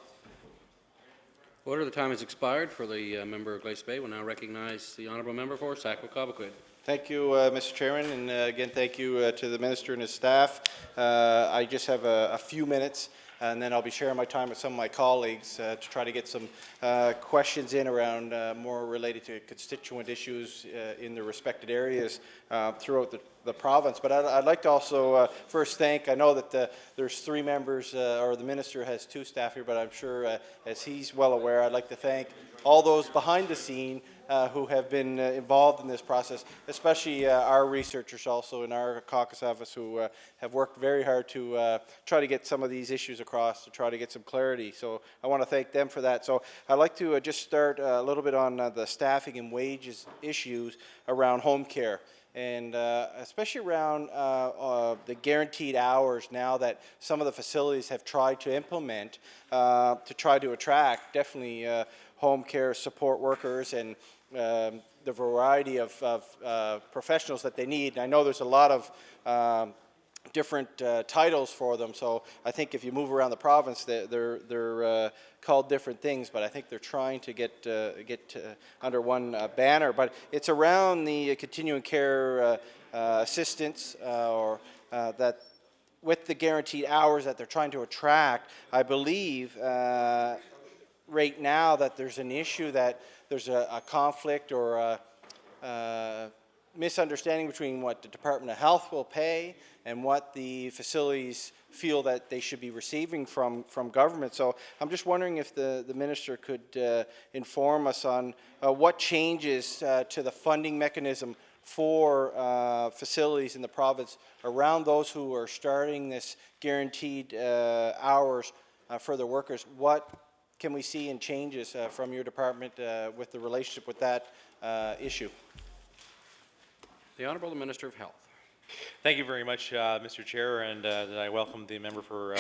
Order. The time has expired for the member of Glace Bay. We'll now recognize the honourable member for Sackville-Cobequid. Thank you, Mr. Chairman, and again, thank you to the Minister and his staff. I just have a few minutes, and then I'll be sharing my time with some of my colleagues to try to get some questions in around more related to constituent issues in their respected areas throughout the province. But I'd like to also first thank, I know that there's 3 members, or the minister has 2 staff here, but I'm sure, as he's well aware, I'd like to thank all those behind the scene who have been involved in this process, especially our researchers also in our caucus office who have worked very hard to try to get some of these issues across, to try to get some clarity. So I want to thank them for that. So I'd like to just start a little bit on the staffing and wages issues around home care. And especially around the guaranteed hours now that some of the facilities have tried to implement to try to attract definitely home care support workers and the variety of professionals that they need. And I know there's a lot of different titles for them, so I think if you move around the province, they're called different things, but I think they're trying to get under one banner. But it's around the continuing care assistance, or that with the guaranteed hours that they're trying to attract. I believe right now that there's an issue that there's a conflict or a misunderstanding between what the Department of Health will pay and what the facilities feel that they should be receiving from government. So I'm just wondering if the minister could inform us on what changes to the funding mechanism for facilities in the province around those who are starting this guaranteed hours for their workers. What can we see in changes from your department with the relationship with that issue? The Honourable Minister of Health. Thank you very much, Mr. Chair, and I welcome the member for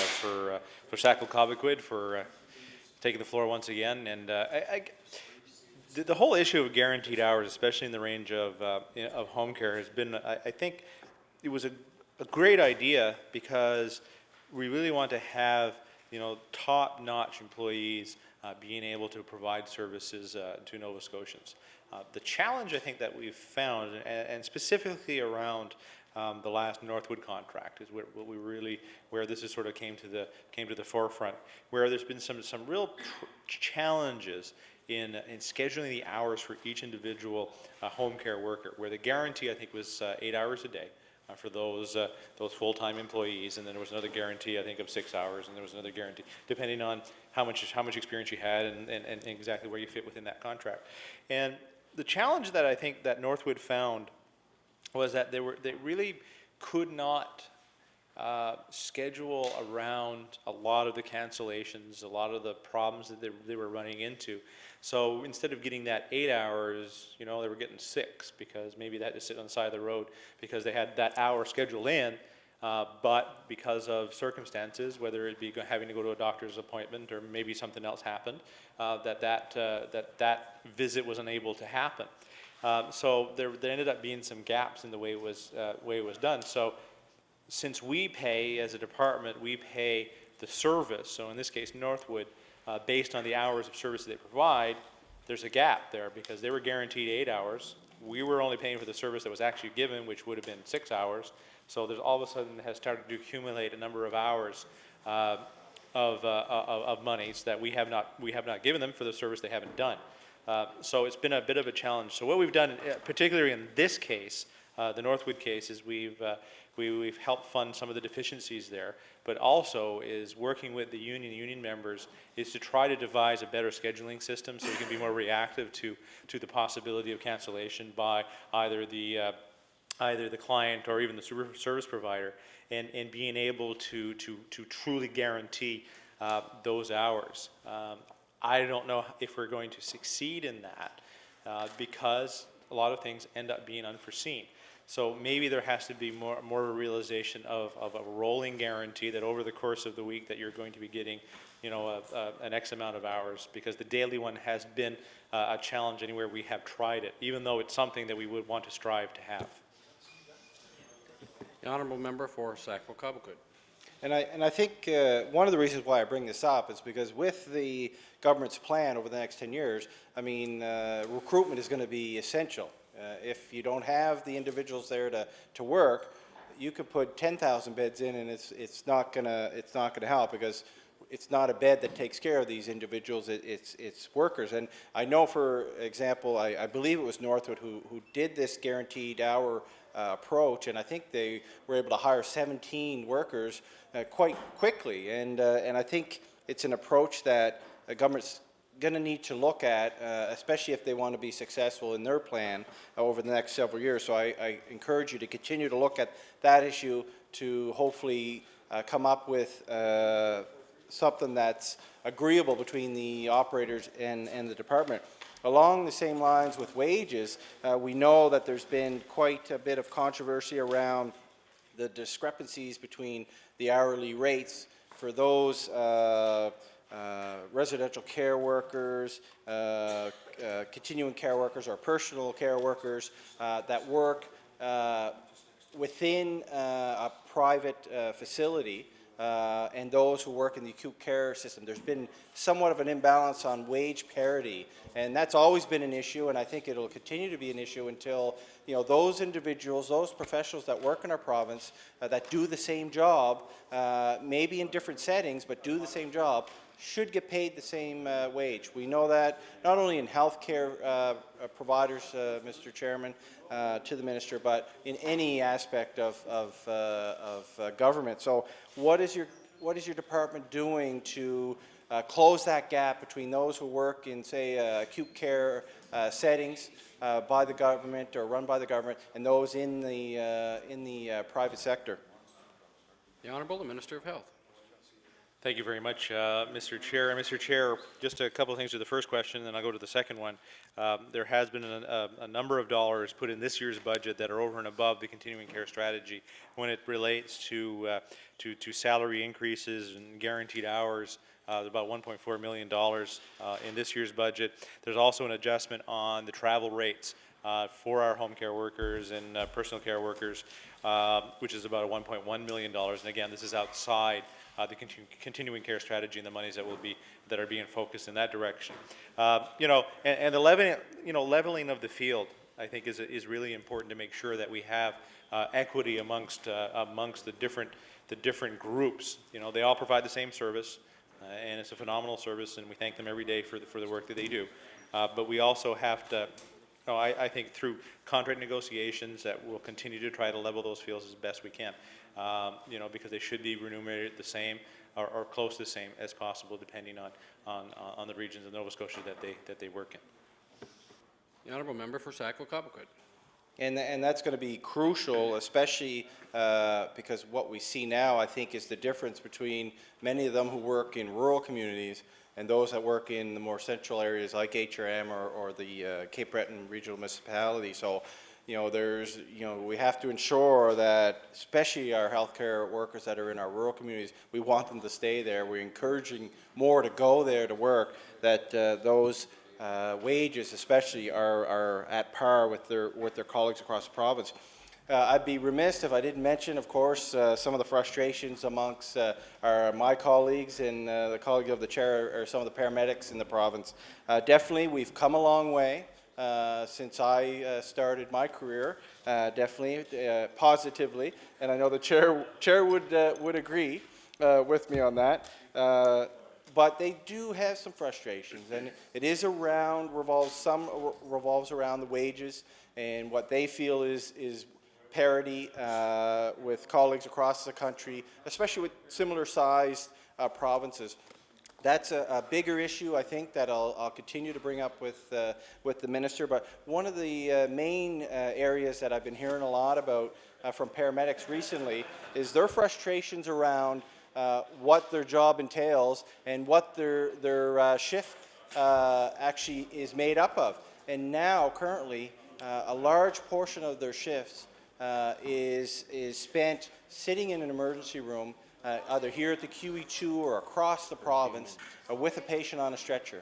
Sackville-Cobequid for taking the floor once again. And the whole issue of guaranteed hours, especially in the range of home care, has been, I think, it was a great idea because we really want to have top-notch employees being able to provide services to Nova Scotians. The challenge I think that we've found, and specifically around the last Northwood contract, is where this is sort of came to the forefront, where there's been some real challenges in scheduling the hours for each individual home care worker, where the guarantee I think was 8 hours a day for those full-time employees, and then there was another guarantee I think of 6 hours, and there was another guarantee depending on how much experience you had and exactly where you fit within that contract. And the challenge that I think that Northwood found was that they really could not schedule around a lot of the cancellations, a lot of the problems that they were running into. So instead of getting that 8 hours, they were getting 6 because maybe they had to sit on the side of the road because they had that hour scheduled in, but because of circumstances, whether it be having to go to a doctor's appointment or maybe something else happened, that visit was unable to happen. So there ended up being some gaps in the way it was done. So since we pay, as a department, we pay the service, so in this case Northwood, based on the hours of service that they provide, there's a gap there because they were guaranteed 8 hours. We were only paying for the service that was actually given, which would have been 6 hours. So there's all of a sudden has started to accumulate a number of hours of monies that we have not given them for the service they haven't done. So it's been a bit of a challenge. So what we've done, particularly in this case, the Northwood case, is we've helped fund some of the deficiencies there, but also is working with the union members is to try to devise a better scheduling system so we can be more reactive to the possibility of cancellation by either the client or even the service provider, and being able to truly guarantee those hours. I don't know if we're going to succeed in that because a lot of things end up being unforeseen. So maybe there has to be more realization of a rolling guarantee that over the course of the week that you're going to be getting, an X amount of hours, because the daily one has been a challenge anywhere we have tried it, even though it's something that we would want to strive to have. The Honourable Member for Sackville-Cobequid. And I think one of the reasons why I bring this up is because with the government's plan over the next 10 years, I mean, recruitment is going to be essential. If you don't have the individuals there to work, you could put 10,000 beds in, and it's not gonna help because it's not a bed that takes care of these individuals. It's workers. And I know, for example, I believe it was Northwood who did this guaranteed hour approach, and I think they were able to hire 17 workers quite quickly. And I think it's an approach that the government's going to need to look at, especially if they want to be successful in their plan over the next several years. So I encourage you to continue to look at that issue to hopefully come up with something that's agreeable between the operators and the department. Along the same lines with wages, we know that there's been quite a bit of controversy around the discrepancies between the hourly rates for those residential care workers, continuing care workers, or personal care workers that work within a private facility, and those who work in the acute care system. There's been somewhat of an imbalance on wage parity, and that's always been an issue, and I think it'll continue to be an issue until those individuals, those professionals that work in our province that do the same job, maybe in different settings, but do the same job, should get paid the same wage. We know that not only in healthcare providers, Mr. Chairman, to the Minister, but in any aspect of government. So what is your department doing to close that gap between those who work in, say, acute care settings by the government or run by the government and those in the private sector? The Honourable, the Minister of Health. Thank you very much, Mr. Chair. And Mr. Chair, just a couple of things to the first question, then I'll go to the second one. There has been a number of dollars put in this year's budget that are over and above the continuing care strategy when it relates to salary increases and guaranteed hours. About $1.4 million in this year's budget. There's also an adjustment on the travel rates for our home care workers and personal care workers, which is about $1.1 million. And again, this is outside the continuing care strategy and the monies that are being focused in that direction. And the leveling of the field, I think, is really important to make sure that we have equity amongst the different groups. They all provide the same service. And it's a phenomenal service, and we thank them every day for the work that they do. But we also have to, I think, through contract negotiations, that we'll continue to try to level those fields as best we can. Because they should be remunerated the same or close to the same as possible, depending on the regions of Nova Scotia that they work in. The Honourable Member for Sackville-Cobequid. And that's going to be crucial, especially because what we see now, I think, is the difference between many of them who work in rural communities and those that work in the more central areas like HRM or the Cape Breton Regional Municipality. So, we have to ensure that, especially our healthcare workers that are in our rural communities, we want them to stay there. We're encouraging more to go there to work, that those wages especially are at par with their colleagues across the province. I'd be remiss if I didn't mention, of course, some of the frustrations amongst my colleagues and the colleague of the chair, or some of the paramedics in the province. Definitely, we've come a long way since I started my career, definitely, positively, and I know the chair would agree with me on that. But they do have some frustrations, and it is revolves around the wages and what they feel is parity with colleagues across the country, especially with similar sized provinces. That's a bigger issue, I think, that I'll continue to bring up with the minister. But one of the main areas that I've been hearing a lot about from paramedics recently is their frustrations around what their job entails and what their shift actually is made up of. And now, currently, a large portion of their shifts is spent sitting in an emergency room, either here at the QE2 or across the province, with a patient on a stretcher.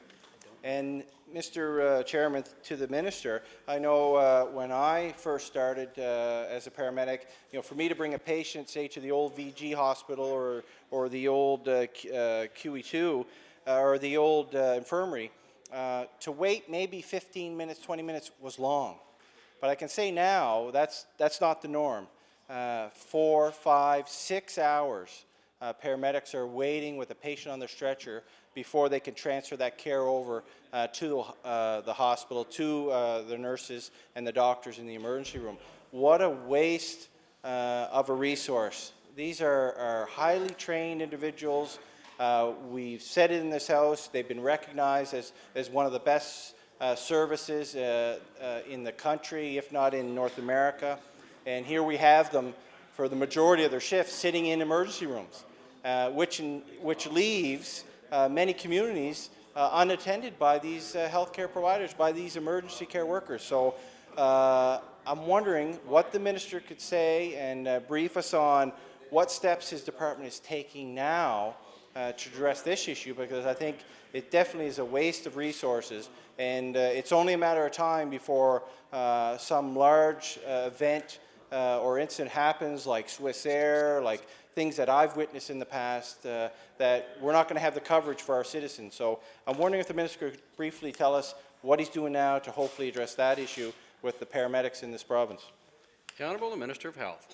And Mr. Chairman, to the minister, I know when I first started as a paramedic, for me to bring a patient, say, to the old VG hospital or the old QE2 or the old infirmary, to wait maybe 15 minutes, 20 minutes was long. But I can say now that's not the norm. 4, 5, 6 hours paramedics are waiting with a patient on their stretcher before they can transfer that care over to the hospital, to the nurses and the doctors in the emergency room. what a waste of a resource. These are highly trained individuals. We've said it in this House. They've been recognized as one of the best services in the country, if not in North America. And here we have them for the majority of their shifts sitting in emergency rooms, which leaves many communities unattended by these healthcare providers, by these emergency care workers. So I'm wondering what the minister could say and brief us on what steps his department is taking now to address this issue, because I think it definitely is a waste of resources, and it's only a matter of time before some large event or incident happens, like Swiss Air, like things that I've witnessed in the past, that we're not going to have the coverage for our citizens. So I'm wondering if the minister could briefly tell us what he's doing now to hopefully address that issue with the paramedics in this province. The Honourable Minister of Health.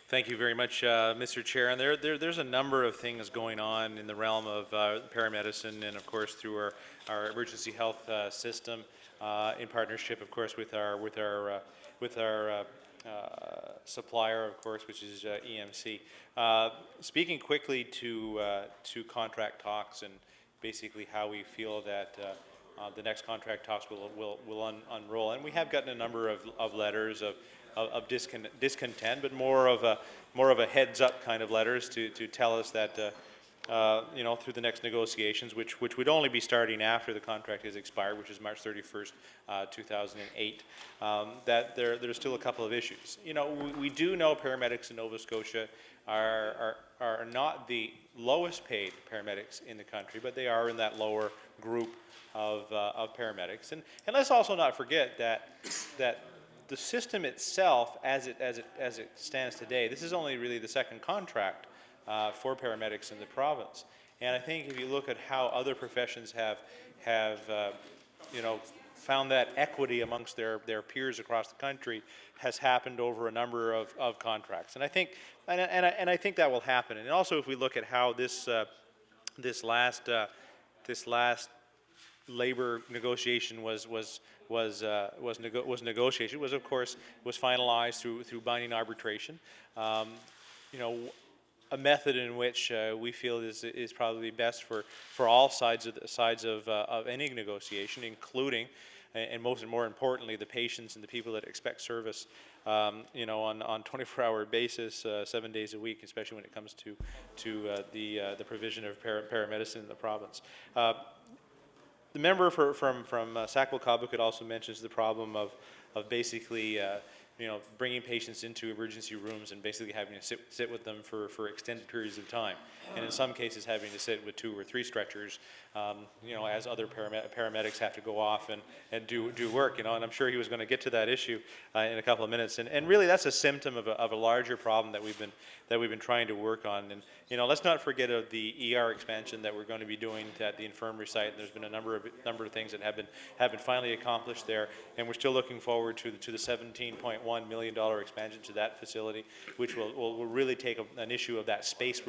Thank you very much, Mr. Chair. And there's a number of things going on in the realm of paramedicine, and of course through our emergency health system, in partnership, of course, with our supplier, of course, which is EMC. Speaking quickly to contract talks and basically how we feel that the next contract talks will unroll, and we have gotten a number of letters of discontent, but more of a heads-up kind of letters to tell us that you know, through the next negotiations, which would only be starting after the contract has expired, which is March 31st, 2008, that there's still a couple of issues. You know, we do know paramedics in Nova Scotia are not the lowest paid paramedics in the country, but they are in that lower group of paramedics. And let's also not forget that the system itself, as it stands today, this is only really the second contract for paramedics in the province. And I think if you look at how other professions have you know, found that equity amongst their peers across the country has happened over a number of contracts. And I think I think that will happen. And also, if we look at how this last labor negotiation was negotiated, was of course finalized through binding arbitration. You know, a method in which we feel is probably best for all sides of any negotiation, including, and more importantly, the patients and the people that expect service, you know, on 24-hour basis, 7 days a week, especially when it comes to the provision of paramedicine in the province. The member from Sackville-Cobequid also mentions the problem of basically you know, bringing patients into emergency rooms and basically having to sit with them for extended periods of time, and in some cases having to sit with 2 or 3 stretchers, you know, as other paramedics have to go off and do work, you know. And I'm sure he was going to get to that issue in a couple of minutes. And really, that's a symptom of a larger problem that we've been trying to work on. And you know, let's not forget of the ER expansion that we're going to be doing at the infirmary site. And there's been a number of things that have been finally accomplished there, and we're still looking forward to the $17.1 million expansion to that facility, which will really take an issue of that space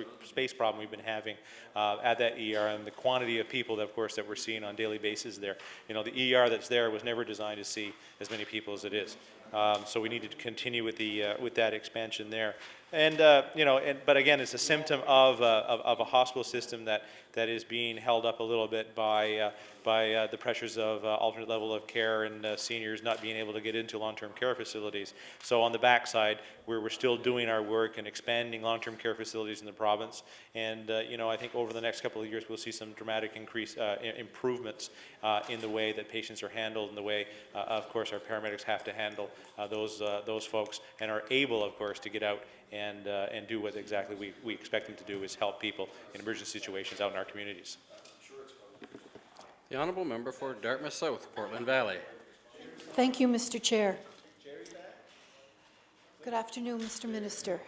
problem we've been having at that ER, and the quantity of people that, of course, that we're seeing on a daily basis there. You know, the ER that's there was never designed to see as many people as it is. So we need to continue with that expansion there. And you know, but again, it's a symptom of a hospital system that is being held up a little bit by the pressures of alternate level of care and seniors not being able to get into long-term care facilities. So on the backside, we're still doing our work and expanding long-term care facilities in the province. And you know, I think over the next couple of years, we'll see some dramatic improvements in the way that patients are handled, and the way, of course, our paramedics have to handle those folks, and are able, of course, to get out and do what exactly we expect them to do, is help people in emergency situations out in our communities. The Honourable Member for Dartmouth South, Portland Valley. Thank you, Mr. Chair. Good afternoon, Mr. Minister.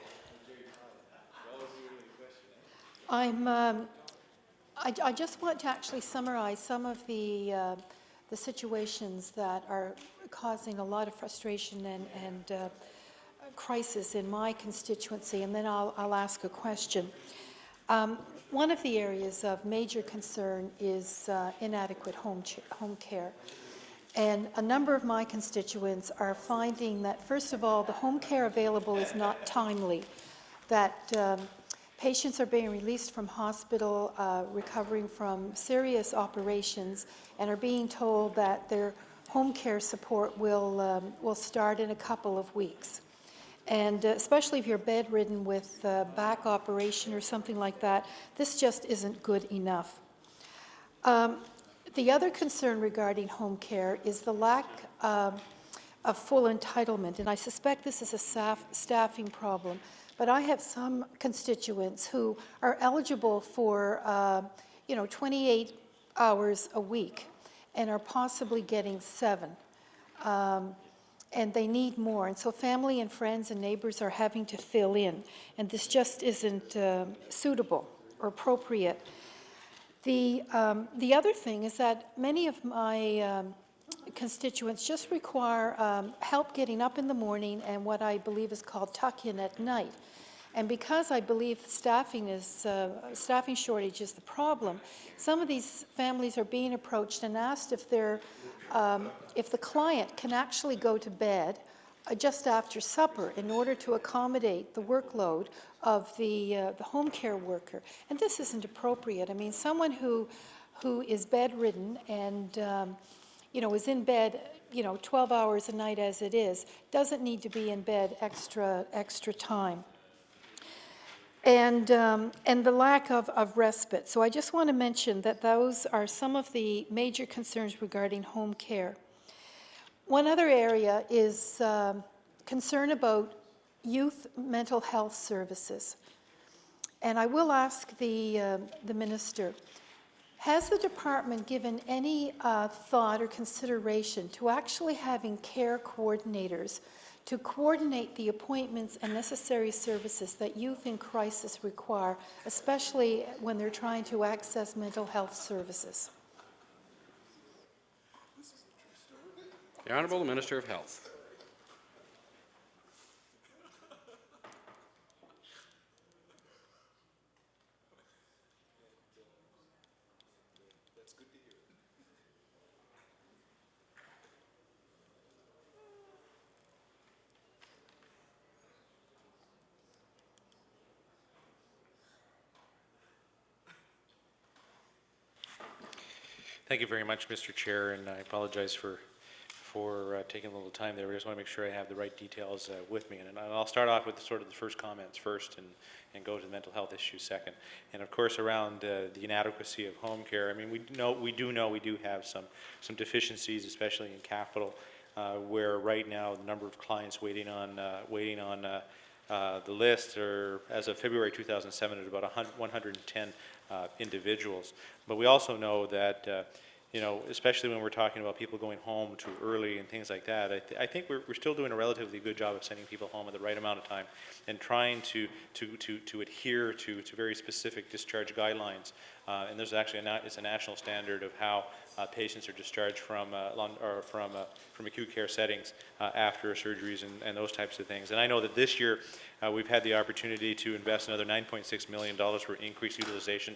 I just want to actually summarize some of the situations that are causing a lot of frustration and crisis in my constituency, and then I'll ask a question. One of the areas of major concern is inadequate home care. And a number of my constituents are finding that, first of all, the home care available is not timely, that patients are being released from hospital, recovering from serious operations, and are being told that their home care support will start in a couple of weeks. And especially if you're bedridden with back operation or something like that, this just isn't good enough. The other concern regarding home care is the lack of full entitlement, and I suspect this is a staffing problem. But I have some constituents who are eligible for, 28 hours a week and are possibly getting 7. And they need more. And so family and friends and neighbors are having to fill in. And this just isn't suitable or appropriate. The other thing is that many of my constituents just require help getting up in the morning and what I believe is called tuck-in at night. And because I believe staffing shortage is the problem, some of these families are being approached and asked if the client can actually go to bed just after supper in order to accommodate the workload of the home care worker. And this isn't appropriate. I mean, someone who is bedridden and is in bed 12 hours a night as it is, doesn't need to be in bed extra time. And the lack of respite. So I just want to mention that those are some of the major concerns regarding home care. One other area is concern about youth mental health services. And I will ask the minister, has the department given any thought or consideration to actually having care coordinators to coordinate the appointments and necessary services that youth in crisis require, especially when they're trying to access mental health services? The Honourable Minister of Health. Thank you very much, Mr. Chair, and I apologize for taking a little time there. I just want to make sure I have the right details with me. And I'll start off with sort of the first comments first and go to the mental health issues second. And of course, around the inadequacy of home care, I mean, we do have some deficiencies, especially in capital, where right now the number of clients waiting on the list are, as of February 2007, at about 110 individuals. But we also know that especially when we're talking about people going home too early and things like that, I think we're still doing a relatively good job of sending people home at the right amount of time and trying to adhere to very specific discharge guidelines. And there's actually it's a national standard of how patients are discharged from acute care settings after surgeries and those types of things. And I know that this year we've had the opportunity to invest another $9.6 million for increased utilization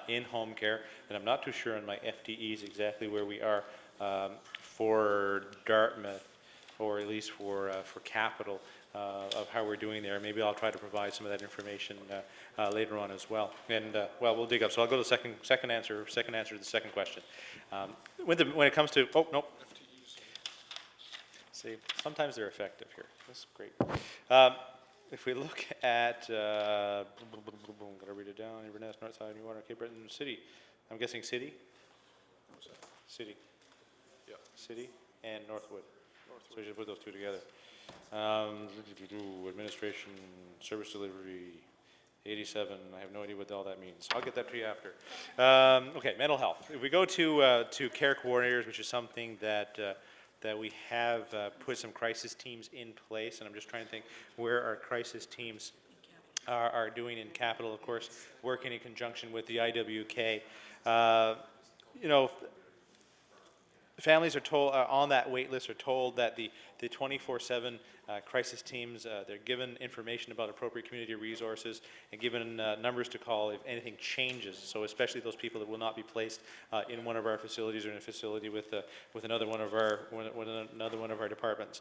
in home care. And I'm not too sure on my FTEs exactly where we are for Dartmouth, or at least for capital, of how we're doing there. Maybe I'll try to provide some of that information later on as well. And we'll dig up. So I'll go to the second answer to the second question. When it comes to see, sometimes they're effective here. That's great. If we look at gotta read it down. Inverness, Northside, New Water, Cape Breton, City. I'm guessing City. City. Yeah. City and Northwood. So we should put those two together. Administration, service delivery, 87. I have no idea what all that means. I'll get that to you after. Okay, mental health. If we go to care coordinators, which is something that we have put some crisis teams in place, and I'm just trying to think where our crisis teams are doing in capital, of course, working in conjunction with the IWK. families are told, on that wait list, are told that the 24/7 crisis teams, they're given information about appropriate community resources and given numbers to call if anything changes. So especially those people that will not be placed in one of our facilities or in a facility with another one of our departments.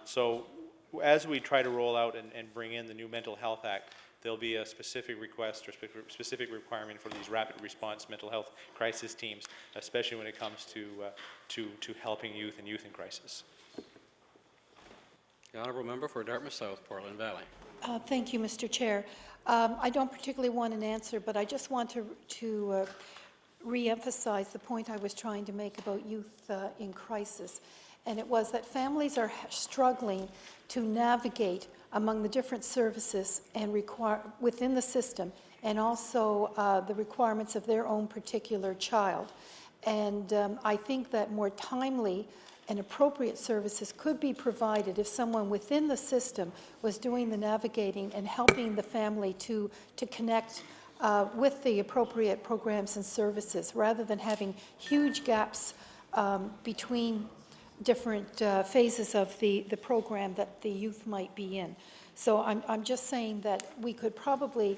So as we try to roll out and bring in the new Mental Health Act, there'll be a specific request or specific requirement for these rapid response mental health crisis teams, especially when it comes to helping youth and youth in crisis. The honourable member for Dartmouth South, Portland Valley. Thank you, Mr. Chair. I don't particularly want an answer, but I just want to re-emphasize the point I was trying to make about youth in crisis, and it was that families are struggling to navigate among the different services and within the system, and also the requirements of their own particular child. And I think that more timely and appropriate services could be provided if someone within the system was doing the navigating and helping the family to connect with the appropriate programs and services, rather than having huge gaps between different phases of the program that the youth might be in. So I'm just saying that we could probably,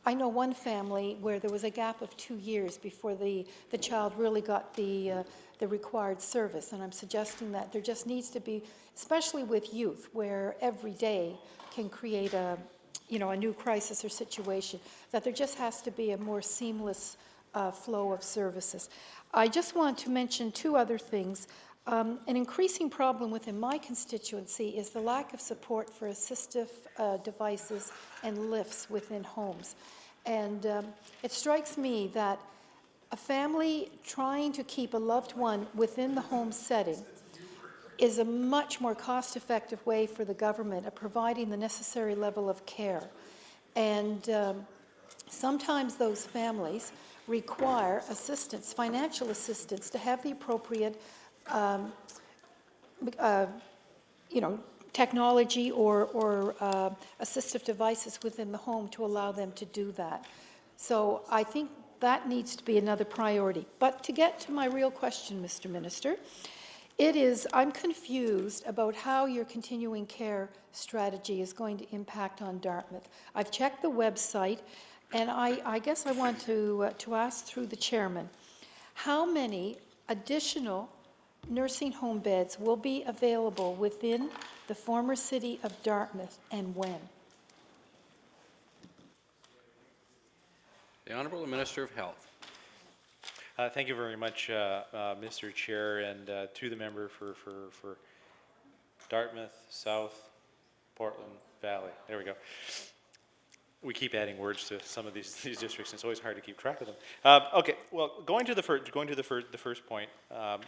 I know one family where there was a gap of 2 years before the child really got the required service, and I'm suggesting that there just needs to be, especially with youth, where every day can create a new crisis or situation, that there just has to be a more seamless flow of services. I just want to mention 2 other things. An increasing problem within my constituency is the lack of support for assistive devices and lifts within homes. And it strikes me that a family trying to keep a loved one within the home setting is a much more cost-effective way for the government of providing the necessary level of care. And sometimes those families require assistance, financial assistance, to have the appropriate technology or assistive devices within the home to allow them to do that. So I think that needs to be another priority. But to get to my real question, Mr. Minister, I'm confused about how your continuing care strategy is going to impact on Dartmouth. I've checked the website, and I guess I want to ask through the chairman, how many additional nursing home beds will be available within the former city of Dartmouth, and when? The Honourable Minister of Health. Thank you very much, Mr. Chair, and to the member for Dartmouth, South, Portland, Valley. There we go. We keep adding words to some of these districts, and it's always hard to keep track of them. Okay, well, going to the first point,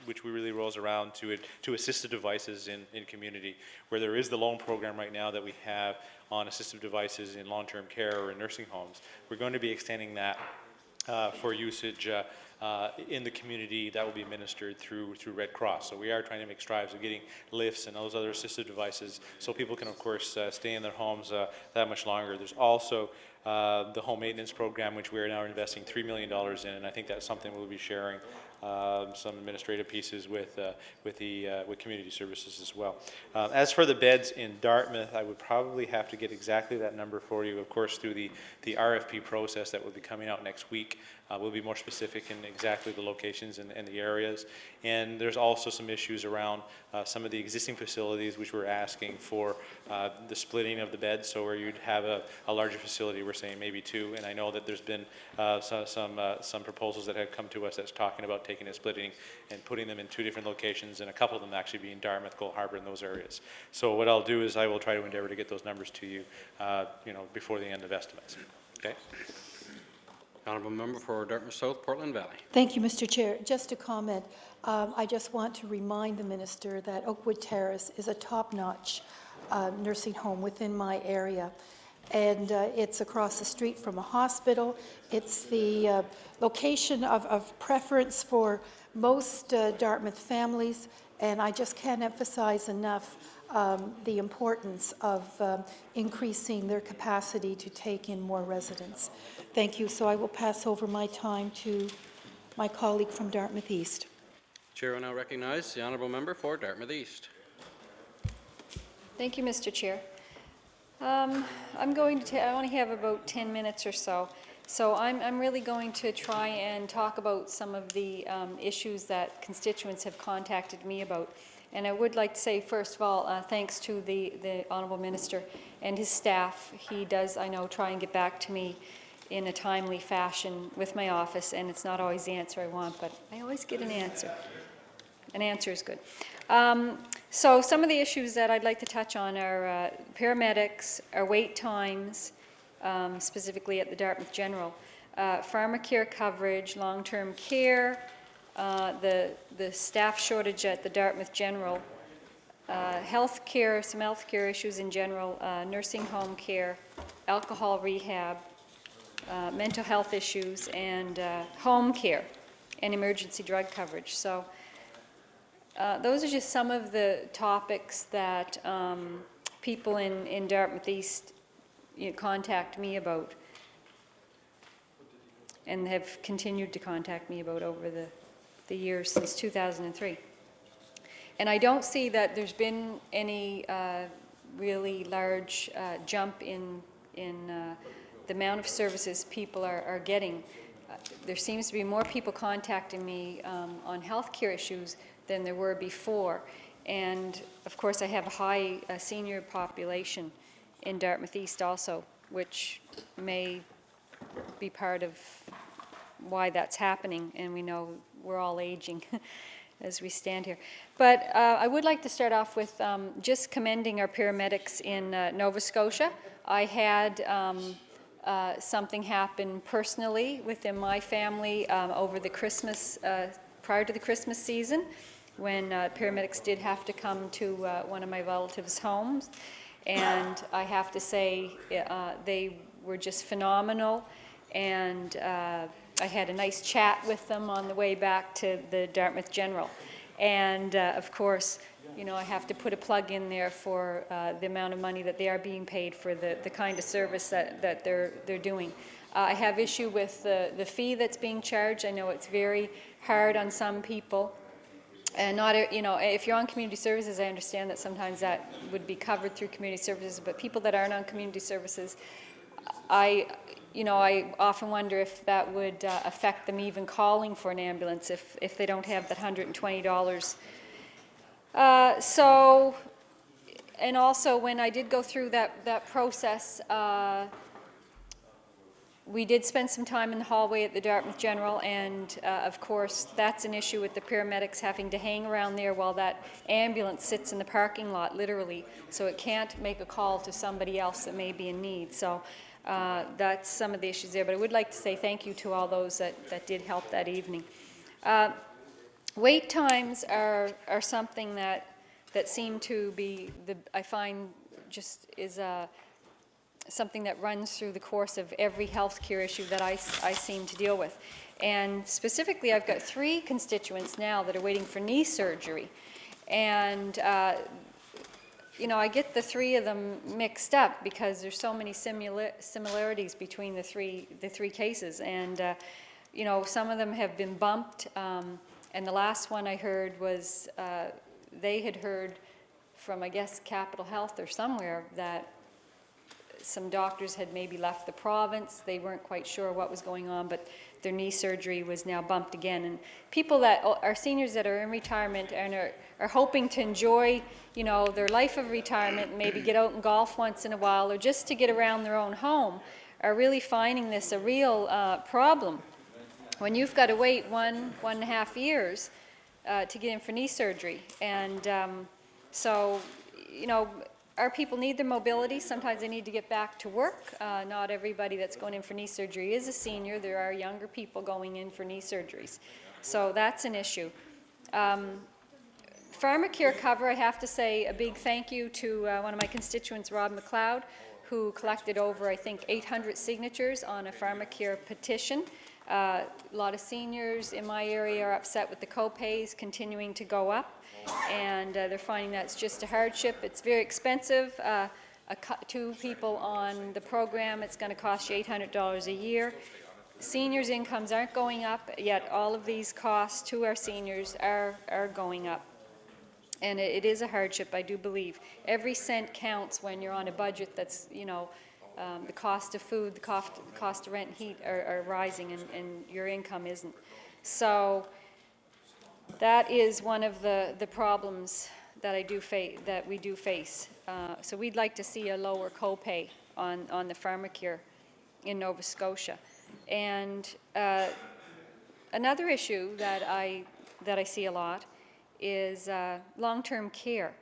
which we really rolls around to assistive devices in community, where there is the loan program right now that we have on assistive devices in long-term care or in nursing homes. We're going to be extending that for usage in the community that will be administered through Red Cross. So we are trying to make strides of getting lifts and those other assistive devices so people can, of course, stay in their homes that much longer. There's also the home maintenance program, which we are now investing $3 million in, and I think that's something we'll be sharing some administrative pieces with community services as well. As for the beds in Dartmouth, I would probably have to get exactly that number for you, of course, through the RFP process that will be coming out next week. We'll be more specific in exactly the locations and the areas. And there's also some issues around some of the existing facilities which we're asking for the splitting of the beds. So where you'd have a larger facility, we're saying maybe 2. And I know that there's been some proposals that have come to us that's talking about taking and splitting and putting them in 2 different locations, and a couple of them actually being Dartmouth, Cole Harbour, and those areas. So what I'll do is I will try to endeavor to get those numbers to you, before the end of estimates. Okay. Honourable Member for Dartmouth South, Portland Valley. Thank you, Mr. Chair. Just a comment. I just want to remind the Minister that Oakwood Terrace is a top-notch nursing home within my area. And it's across the street from a hospital. It's the location of preference for most Dartmouth families, and I just can't emphasize enough the importance of increasing their capacity to take in more residents. Thank you. So I will pass over my time to my colleague from Dartmouth East. Chair will now recognize the honourable member for Dartmouth East. Thank you, Mr. Chair. I only have about 10 minutes or so. So I'm really going to try and talk about some of the issues that constituents have contacted me about. And I would like to say, first of all, thanks to the Honourable Minister and his staff. He does, I know, try and get back to me in a timely fashion with my office, and it's not always the answer I want, but I always get an answer. An answer is good. So some of the issues that I'd like to touch on are paramedics, our wait times, specifically at the Dartmouth General, pharmacare coverage, long-term care, the staff shortage at the Dartmouth General, health care, some health care issues in general, nursing home care, alcohol rehab, mental health issues, and home care and emergency drug coverage. So those are just some of the topics that people in Dartmouth East contact me about and have continued to contact me about over the years since 2003. And I don't see that there's been any really large jump in the amount of services people are getting. There seems to be more people contacting me on health care issues than there were before. And of course I have a high senior population in Dartmouth East also, which may be part of why that's happening, and we know we're all aging as we stand here. But I would like to start off with just commending our paramedics in Nova Scotia. I had something happen personally within my family over the Christmas, prior to the Christmas season, when paramedics did have to come to one of my relatives' homes. And I have to say they were just phenomenal, and I had a nice chat with them on the way back to the Dartmouth General. And of course, you know, I have to put a plug in there for the amount of money that they are being paid for the kind of service that they're doing. I have issue with the fee that's being charged. I know it's very hard on some people. And not, you know, if you're on community services, I understand that sometimes that would be covered through community services, but people that aren't on community services, I often wonder if that would affect them even calling for an ambulance if they don't have that $120. So, and also when I did go through that process, we did spend some time in the hallway at the Dartmouth General, and of course that's an issue with the paramedics having to hang around there while that ambulance sits in the parking lot, literally, so it can't make a call to somebody else that may be in need. So that's some of the issues there, but I would like to say thank you to all those that did help that evening. Wait times are something that seem to be, I find just is something that runs through the course of every healthcare issue that I seem to deal with. And specifically, I've got 3 constituents now that are waiting for knee surgery. And, you know, I get the 3 of them mixed up because there's so many similarities between the three cases. And, you know, some of them have been bumped. And the last one I heard was they had heard from, I guess, Capital Health or somewhere that some doctors had maybe left the province. They weren't quite sure what was going on, but their knee surgery was now bumped again. And people that are seniors that are in retirement and are hoping to enjoy, you know, their life of retirement, maybe get out and golf once in a while, or just to get around their own home, are really finding this a real problem. When you've got to wait 1.5 years to get in for knee surgery. And so, you know, our people need their mobility. Sometimes they need to get back to work. Not everybody that's going in for knee surgery is a senior. There are younger people going in for knee surgeries. So that's an issue. Pharmacare cover, I have to say a big thank you to one of my constituents, Rob McLeod, who collected over, I think, 800 signatures on a pharmacare petition. A lot of seniors in my area are upset with the co-pays continuing to go up, and they're finding that's just a hardship. It's very expensive. 2 people on the program, it's going to cost you $800 a year. seniors' incomes aren't going up, yet all of these costs to our seniors are going up. And it is a hardship, I do believe. Every cent counts when you're on a budget that's, you know, the cost of food, the cost of rent and heat are rising, and your income isn't. So that is one of the problems that we do face. So we'd like to see a lower copay on the pharmacare in Nova Scotia. And another issue that I see a lot is long-term care.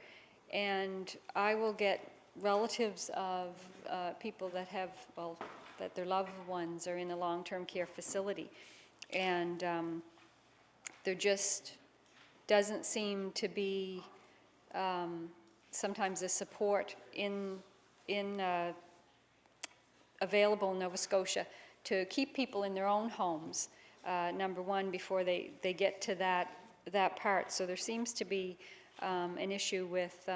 And I will get relatives of people that have, well, that their loved ones are in a long-term care facility. And there just doesn't seem to be sometimes the support available in Nova Scotia to keep people in their own homes, number one, before they get to that part. So there seems to be an issue with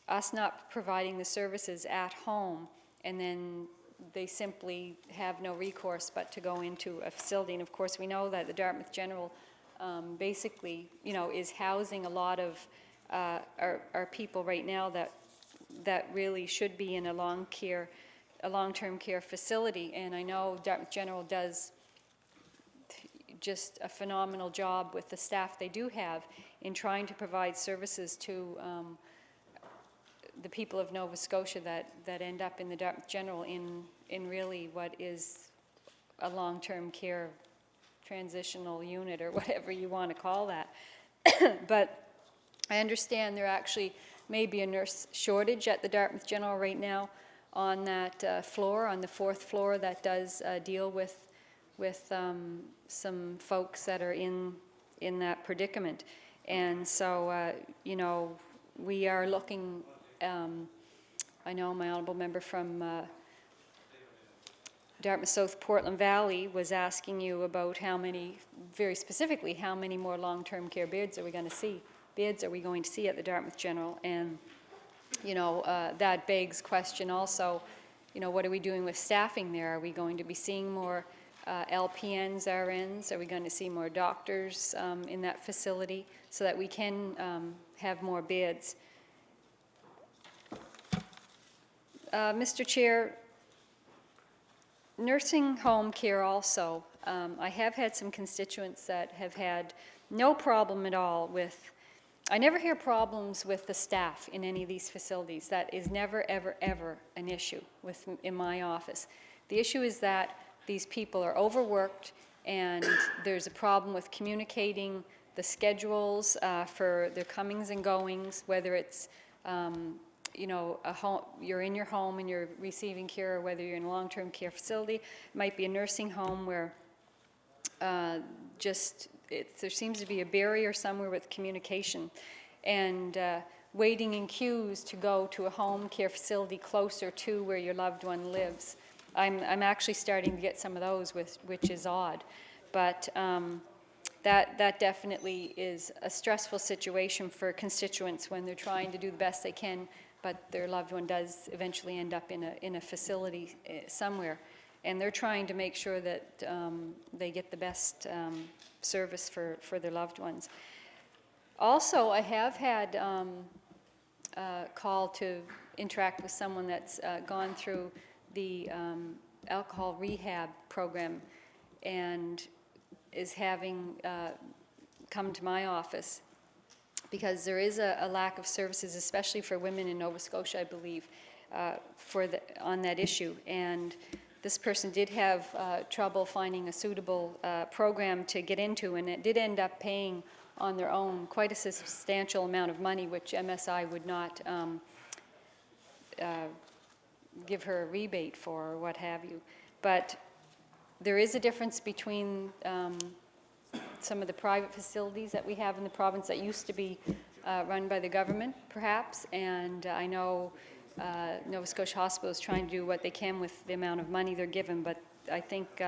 us not providing the services at home, and then they simply have no recourse but to go into a facility. And of course we know that the Dartmouth General basically, you know, is housing a lot of our people right now that really should be in a long-term care facility. And I know Dartmouth General does just a phenomenal job with the staff they do have in trying to provide services to the people of Nova Scotia that end up in the Dartmouth General in really what is a long-term care transitional unit, or whatever you want to call that. But I understand there actually may be a nurse shortage at the Dartmouth General right now on that floor, on the 4th floor, that does deal with some folks that are in that predicament. And so, you know, we are looking, I know my honourable member from Dartmouth South Portland Valley was asking you about how many, very specifically, how many more long-term care beds are we going to see at the Dartmouth General. And, you know, that begs question also, you know, what are we doing with staffing there? Are we going to be seeing more LPNs, RNs? Are we going to see more doctors in that facility so that we can have more beds? Mr. Chair, nursing home care also. I have had some constituents that have had no problem at all with, I never hear problems with the staff in any of these facilities. That is never, ever, ever an issue in my office. The issue is that these people are overworked, and there's a problem with communicating the schedules for their comings and goings, whether it's you know, you're in your home and you're receiving care, or whether you're in a long-term care facility. It might be a nursing home where there seems to be a barrier somewhere with communication, and waiting in queues to go to a home care facility closer to where your loved one lives. I'm actually starting to get some of those, which is odd. But that definitely is a stressful situation for constituents when they're trying to do the best they can, but their loved one does eventually end up in a facility somewhere. And they're trying to make sure that they get the best service for their loved ones. Also, I have had a call to interact with someone that's gone through the alcohol rehab program and is having come to my office because there is a lack of services, especially for women in Nova Scotia, I believe, on that issue. And this person did have trouble finding a suitable program to get into, and it did end up paying on their own quite a substantial amount of money, which MSI would not give her a rebate for, or what have you. But there is a difference between some of the private facilities that we have in the province that used to be run by the government, perhaps, and I know Nova Scotia Hospital is trying to do what they can with the amount of money they're given, but I think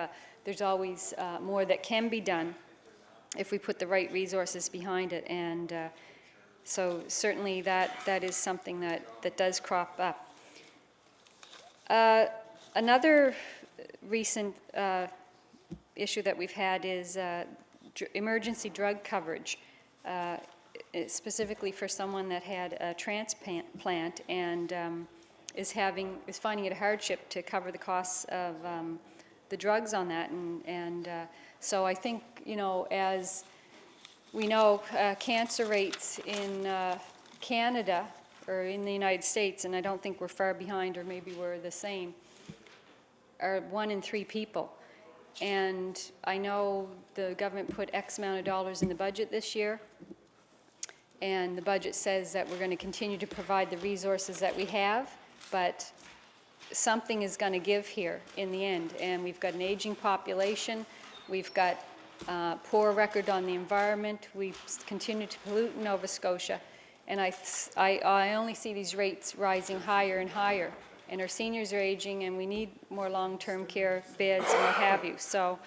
there's always more that can be done if we put the right resources behind it. And so certainly that is something that does crop up. Another recent issue that we've had is emergency drug coverage, specifically for someone that had a transplant and is finding it a hardship to cover the costs of the drugs on that. And so I think, you know, as we know, cancer rates in Canada or in the United States, and I don't think we're far behind, or maybe we're the same, are 1 in 3 people. And I know the government put X amount of dollars in the budget this year, and the budget says that we're going to continue to provide the resources that we have, but something is going to give here in the end. And we've got an aging population, we've got poor record on the environment, we continue to pollute in Nova Scotia, and I only see these rates rising higher and higher. And our seniors are aging, and we need more long-term care beds and what have you. So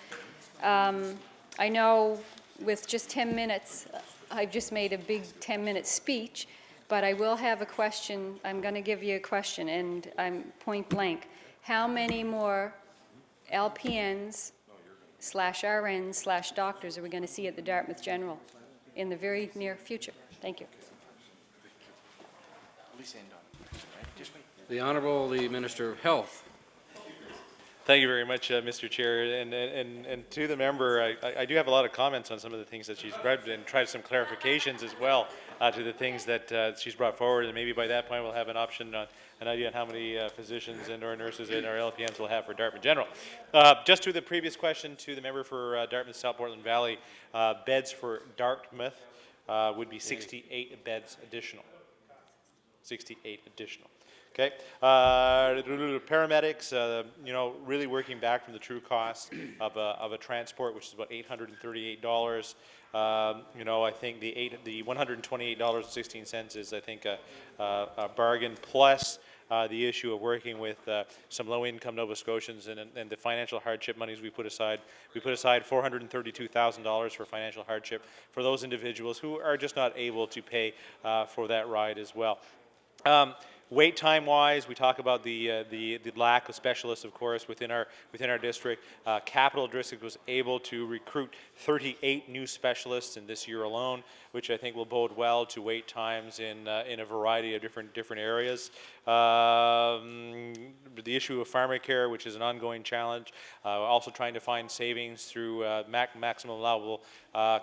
I know with just 10 minutes, I've just made a big 10-minute speech, but I will have a question. I'm going to give you a question, and I'm point blank. How many more LPNs/RNs/doctors are we going to see at the Dartmouth General in the very near future? Thank you. The Honourable, the Minister of Health. Thank you very much, Mr. Chair. And to the member, I do have a lot of comments on some of the things that she's read and tried some clarifications as well to the things that she's brought forward. And maybe by that point we'll have an idea on how many physicians and or nurses and our LPNs will have for Dartmouth General. Just to the previous question to the member for Dartmouth South Portland Valley, beds for Dartmouth would be 68 beds additional. 68 additional. Okay, paramedics, you know, really working back from the true cost of a transport, which is about $838. You know, I think the $128.16 is, I think, a bargain, plus the issue of working with some low-income Nova Scotians and the financial hardship monies we put aside. We put aside $432,000 for financial hardship for those individuals who are just not able to pay for that ride as well. Wait time wise, we talk about the lack of specialists, of course, within our district. Capital District was able to recruit 38 new specialists in this year alone, which I think will bode well to wait times in a variety of different areas. The issue of pharmacare, which is an ongoing challenge. Also trying to find savings through maximum allowable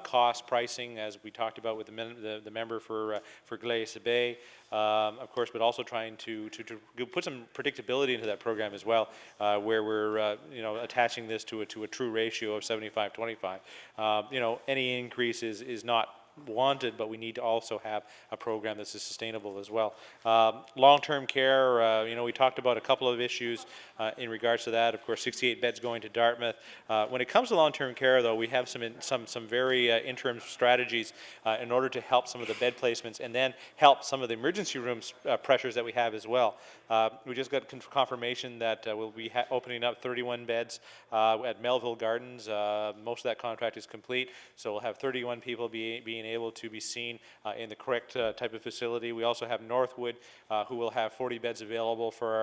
cost pricing, as we talked about with the member for Glace Bay. Of course, but also trying to put some predictability into that program as well, where we're you know, attaching this to a true ratio of 75-25. You know, any increase is not wanted, but we need to also have a program that's sustainable as well. Long-term care, you know, we talked about a couple of issues in regards to that. Of course, 68 beds going to Dartmouth. When it comes to long-term care, though, we have some very interim strategies in order to help some of the bed placements and then help some of the emergency rooms pressures that we have as well. We just got confirmation that we'll be opening up 31 beds at Melville Gardens. Most of that contract is complete, so we'll have 31 people being able to be seen in the correct type of facility. We also have Northwood, who will have 40 beds available for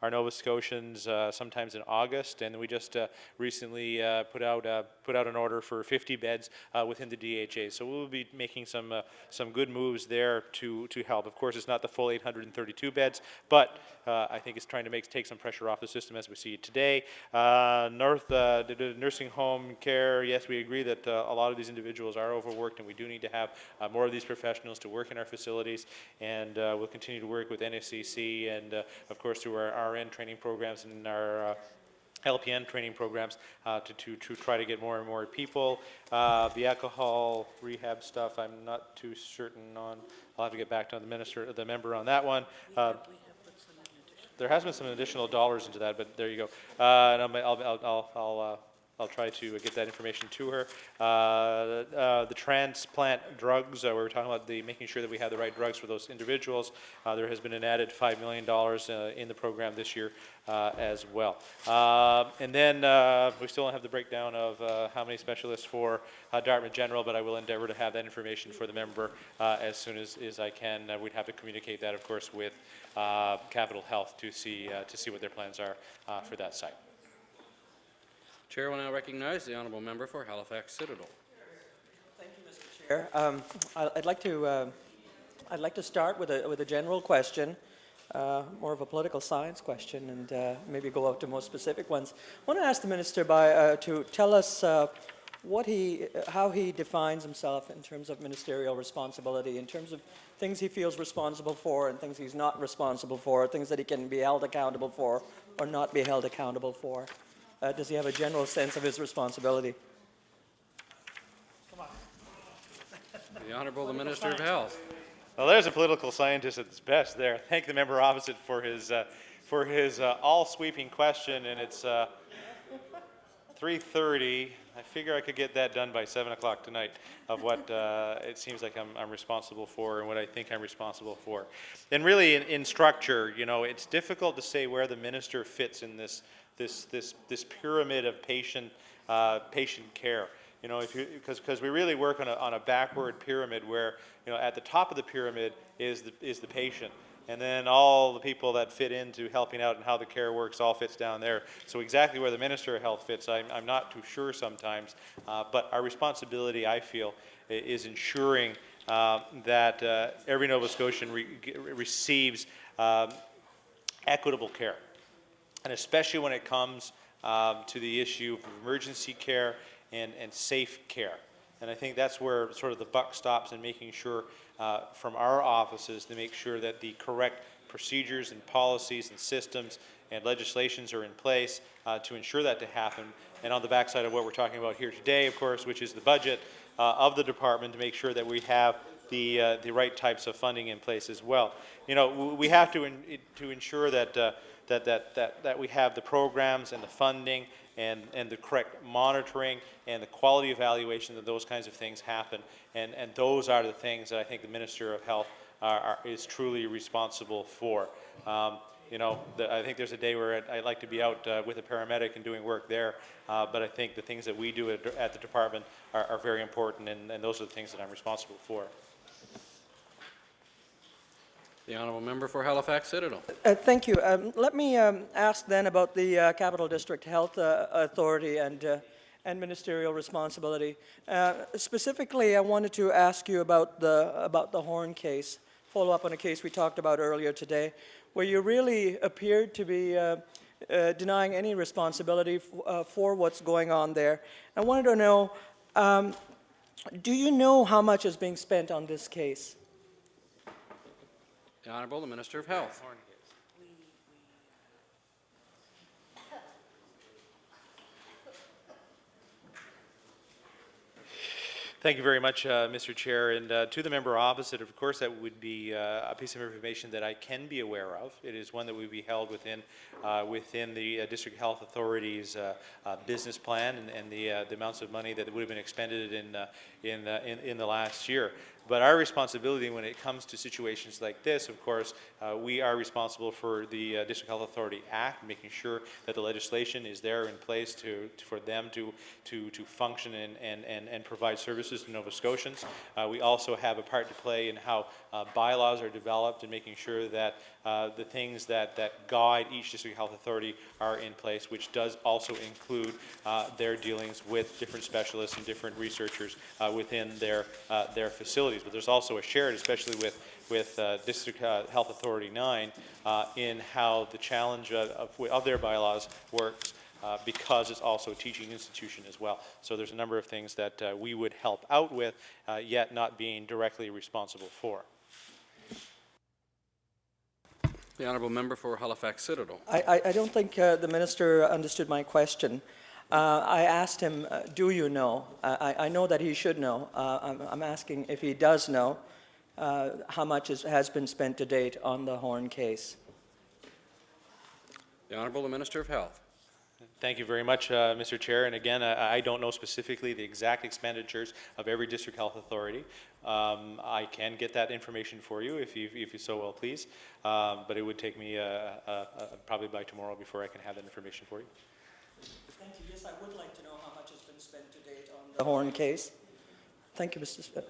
our Nova Scotians sometimes in August, and we just recently put out an order for 50 beds within the DHA. So we'll be making some good moves there to help. Of course, it's not the full 832 beds, but I think it's trying to take some pressure off the system as we see it today. The nursing home care, yes, we agree that a lot of these individuals are overworked, and we do need to have more of these professionals to work in our facilities, and we'll continue to work with NSCC and of course through our RN training programs and our LPN training programs to try to get more and more people. The alcohol rehab stuff, I'm not too certain on. I'll have to get back to the member on that one. There has been some additional dollars into that, but there you go. And I'll try to get that information to her. The transplant drugs, we were talking about making sure that we have the right drugs for those individuals. There has been an added $5 million in the program this year as well. And then we still don't have the breakdown of how many specialists for Dartmouth General, but I will endeavor to have that information for the member as soon as I can. We'd have to communicate that, of course, with Capital Health to see what their plans are for that site. Chair will now recognize the honourable member for Halifax Citadel. Thank you, Mr. Chair. I'd like to start with a general question, more of a political science question, and maybe go out to more specific ones. I want to ask the minister to tell us how he defines himself in terms of ministerial responsibility, in terms of things he feels responsible for and things he's not responsible for, things that he can be held accountable for or not be held accountable for. Does he have a general sense of his responsibility? The Honourable the Minister of Health. Well, there's a political scientist at its best there. Thank the member opposite for his all-sweeping question, and it's 3:30. I figure I could get that done by 7 o'clock tonight of what it seems like I'm responsible for and what I think I'm responsible for. And really, in structure, you know, it's difficult to say where the minister fits in this pyramid of patient care. You know, because we really work on a backward pyramid where, you know, at the top of the pyramid is the patient, and then all the people that fit into helping out and how the care works all fits down there. So exactly where the Minister of Health fits, I'm not too sure sometimes. But our responsibility, I feel, is ensuring that every Nova Scotian receives equitable care, and especially when it comes to the issue of emergency care and safe care. And I think that's where sort of the buck stops in making sure from our offices to make sure that the correct procedures and policies and systems and legislations are in place to ensure that to happen. And on the backside of what we're talking about here today, of course, which is the budget of the department, to make sure that we have the right types of funding in place as well. You know, we have to ensure that that we have the programs and the funding and the correct monitoring and the quality evaluation that those kinds of things happen. And those are the things that I think the Minister of Health is truly responsible for. You know, I think there's a day where I'd like to be out with a paramedic and doing work there, but I think the things that we do at the department are very important, and those are the things that I'm responsible for. The honourable member for Halifax Citadel. Thank you. Let me ask then about the Capital District Health Authority and ministerial responsibility. Specifically, I wanted to ask you about the Horn case, follow up on a case we talked about earlier today, where you really appeared to be denying any responsibility for what's going on there. I wanted to know, do you know how much is being spent on this case? The Honourable the Minister of Health. Thank you very much, Mr. Chair. And to the member opposite, of course, that would be a piece of information that I can be aware of. It is one that would be held within the District Health Authority's business plan and the amounts of money that would have been expended in the last year. But our responsibility when it comes to situations like this, of course, we are responsible for the District Health Authority Act, making sure that the legislation is there in place for them to function and provide services to Nova Scotians. We also have a part to play in how bylaws are developed and making sure that the things that guide each District Health Authority are in place, which does also include their dealings with different specialists and different researchers within their facilities. But there's also a shared, especially with District Health Authority 9, in how the challenge of their bylaws works, because it's also a teaching institution as well. So there's a number of things that we would help out with, yet not being directly responsible for. The honourable member for Halifax Citadel. I don't think the minister understood my question. I asked him, do you know? I know that he should know. I'm asking if he does know how much has been spent to date on the Horn case. The Honourable the Minister of Health. Thank you very much, Mr. Chair. And again, I don't know specifically the exact expenditures of every District Health Authority. I can get that information for you if you so well please, but it would take me probably by tomorrow before I can have that information for you. Thank you. Yes, I would like to know how much has been spent to date on the Horn case. Thank you, Mr. Speaker.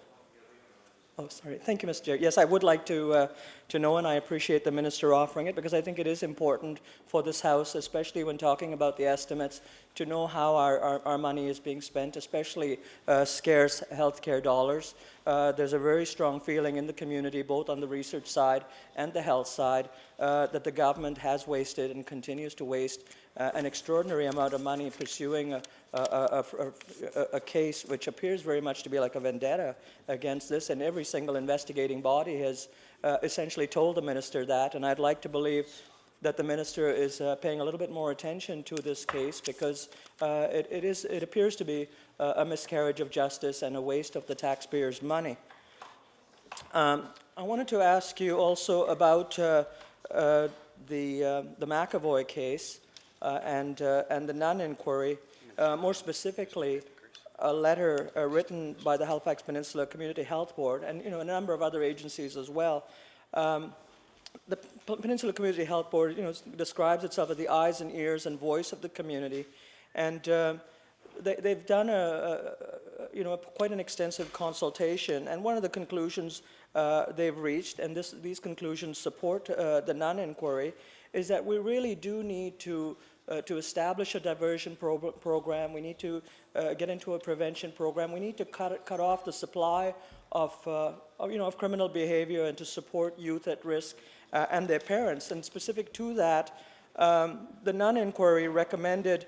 Oh, sorry. Thank you, Mr. Chair. Yes, I would like to know, and I appreciate the minister offering it, because I think it is important for this House, especially when talking about the estimates, to know how our money is being spent, especially scarce healthcare dollars. There's a very strong feeling in the community, both on the research side and the health side, that the government has wasted and continues to waste an extraordinary amount of money pursuing a case which appears very much to be like a vendetta against this, and every single investigating body has essentially told the minister that, and I'd like to believe that the minister is paying a little bit more attention to this case, because it appears to be a miscarriage of justice and a waste of the taxpayers' money. I wanted to ask you also about the McAvoy case and the Nunn inquiry. More specifically, a letter written by the Halifax Peninsula Community Health Board, and a number of other agencies as well. The Peninsula Community Health Board, describes itself as the eyes and ears and voice of the community, and they've done quite an extensive consultation. And one of the conclusions they've reached, and these conclusions support the Nunn inquiry, is that we really do need to establish a diversion program. We need to get into a prevention program. We need to cut off the supply of criminal behavior and to support youth at risk and their parents. And specific to that, the Nunn inquiry made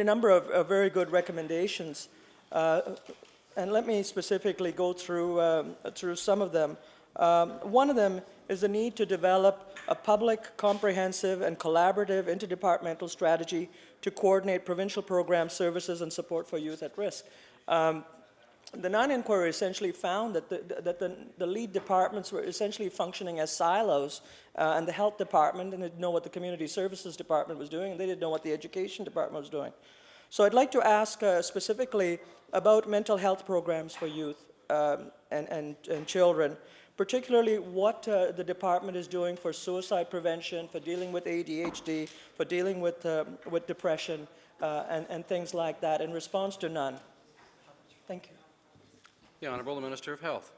a number of very good recommendations. And let me specifically go through some of them. One of them is the need to develop a public, comprehensive, and collaborative interdepartmental strategy to coordinate provincial programs, services, and support for youth at risk. The Nunn inquiry essentially found that the lead departments were essentially functioning as silos, and the health department didn't know what the community services department was doing, and they didn't know what the education department was doing. So I'd like to ask specifically about mental health programs for youth and children, particularly what the department is doing for suicide prevention, for dealing with ADHD, for dealing with depression, and things like that in response to Nunn. Thank you. The Honourable Minister of Health.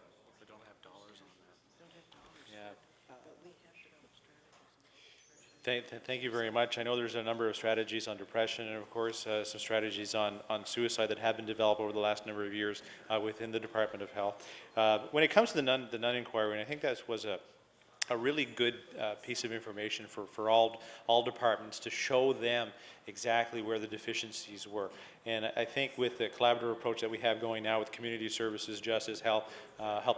Thank you very much. I know there's a number of strategies on depression and, of course, some strategies on suicide that have been developed over the last number of years within the Department of Health. When it comes to the Nunn inquiry, and I think that was a really good piece of information for all departments to show them exactly where the deficiencies were. And I think with the collaborative approach that we have going now with community services, justice, health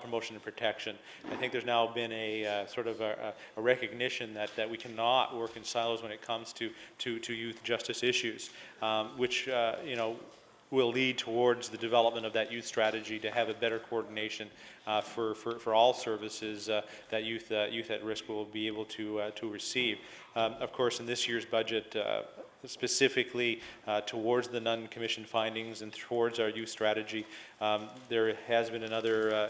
promotion and protection, I think there's now been a sort of a recognition that we cannot work in silos when it comes to youth justice issues, which will lead towards the development of that youth strategy to have a better coordination for all services that youth at risk will be able to receive. Of course, in this year's budget, specifically towards the Nunn Commission findings and towards our youth strategy, there has been another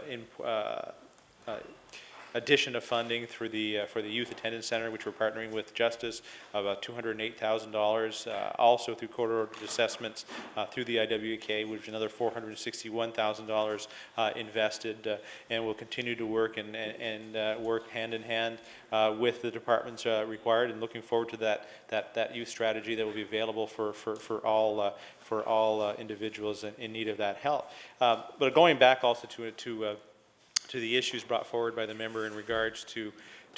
addition of funding for the Youth Attendance Center, which we're partnering with Justice, of $208,000, also through court-ordered assessments through the IWK, which is another $461,000 invested, and we'll continue to work and work hand in hand with the departments required, and looking forward to that youth strategy that will be available for all individuals in need of that help. But going back also to the issues brought forward by the member in regards to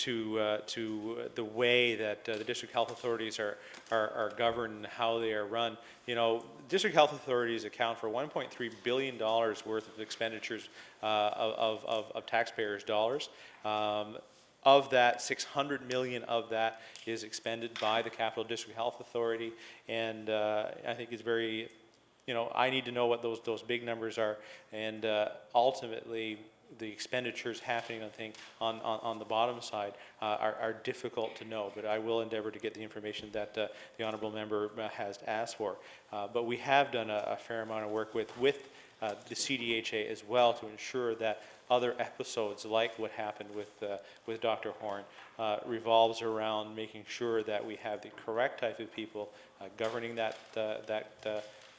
the way that the district health authorities are governed and how they are run. District health authorities account for $1.3 billion worth of expenditures of taxpayers' dollars. Of that, $600 million of that is expended by the Capital District Health Authority, and I think it's very, I need to know what those big numbers are, and ultimately, the expenditures happening, I think, on the bottom side are difficult to know, but I will endeavor to get the information that the honourable member has asked for. But we have done a fair amount of work with the CDHA as well to ensure that other episodes like what happened with Dr. Horn revolves around making sure that we have the correct type of people governing that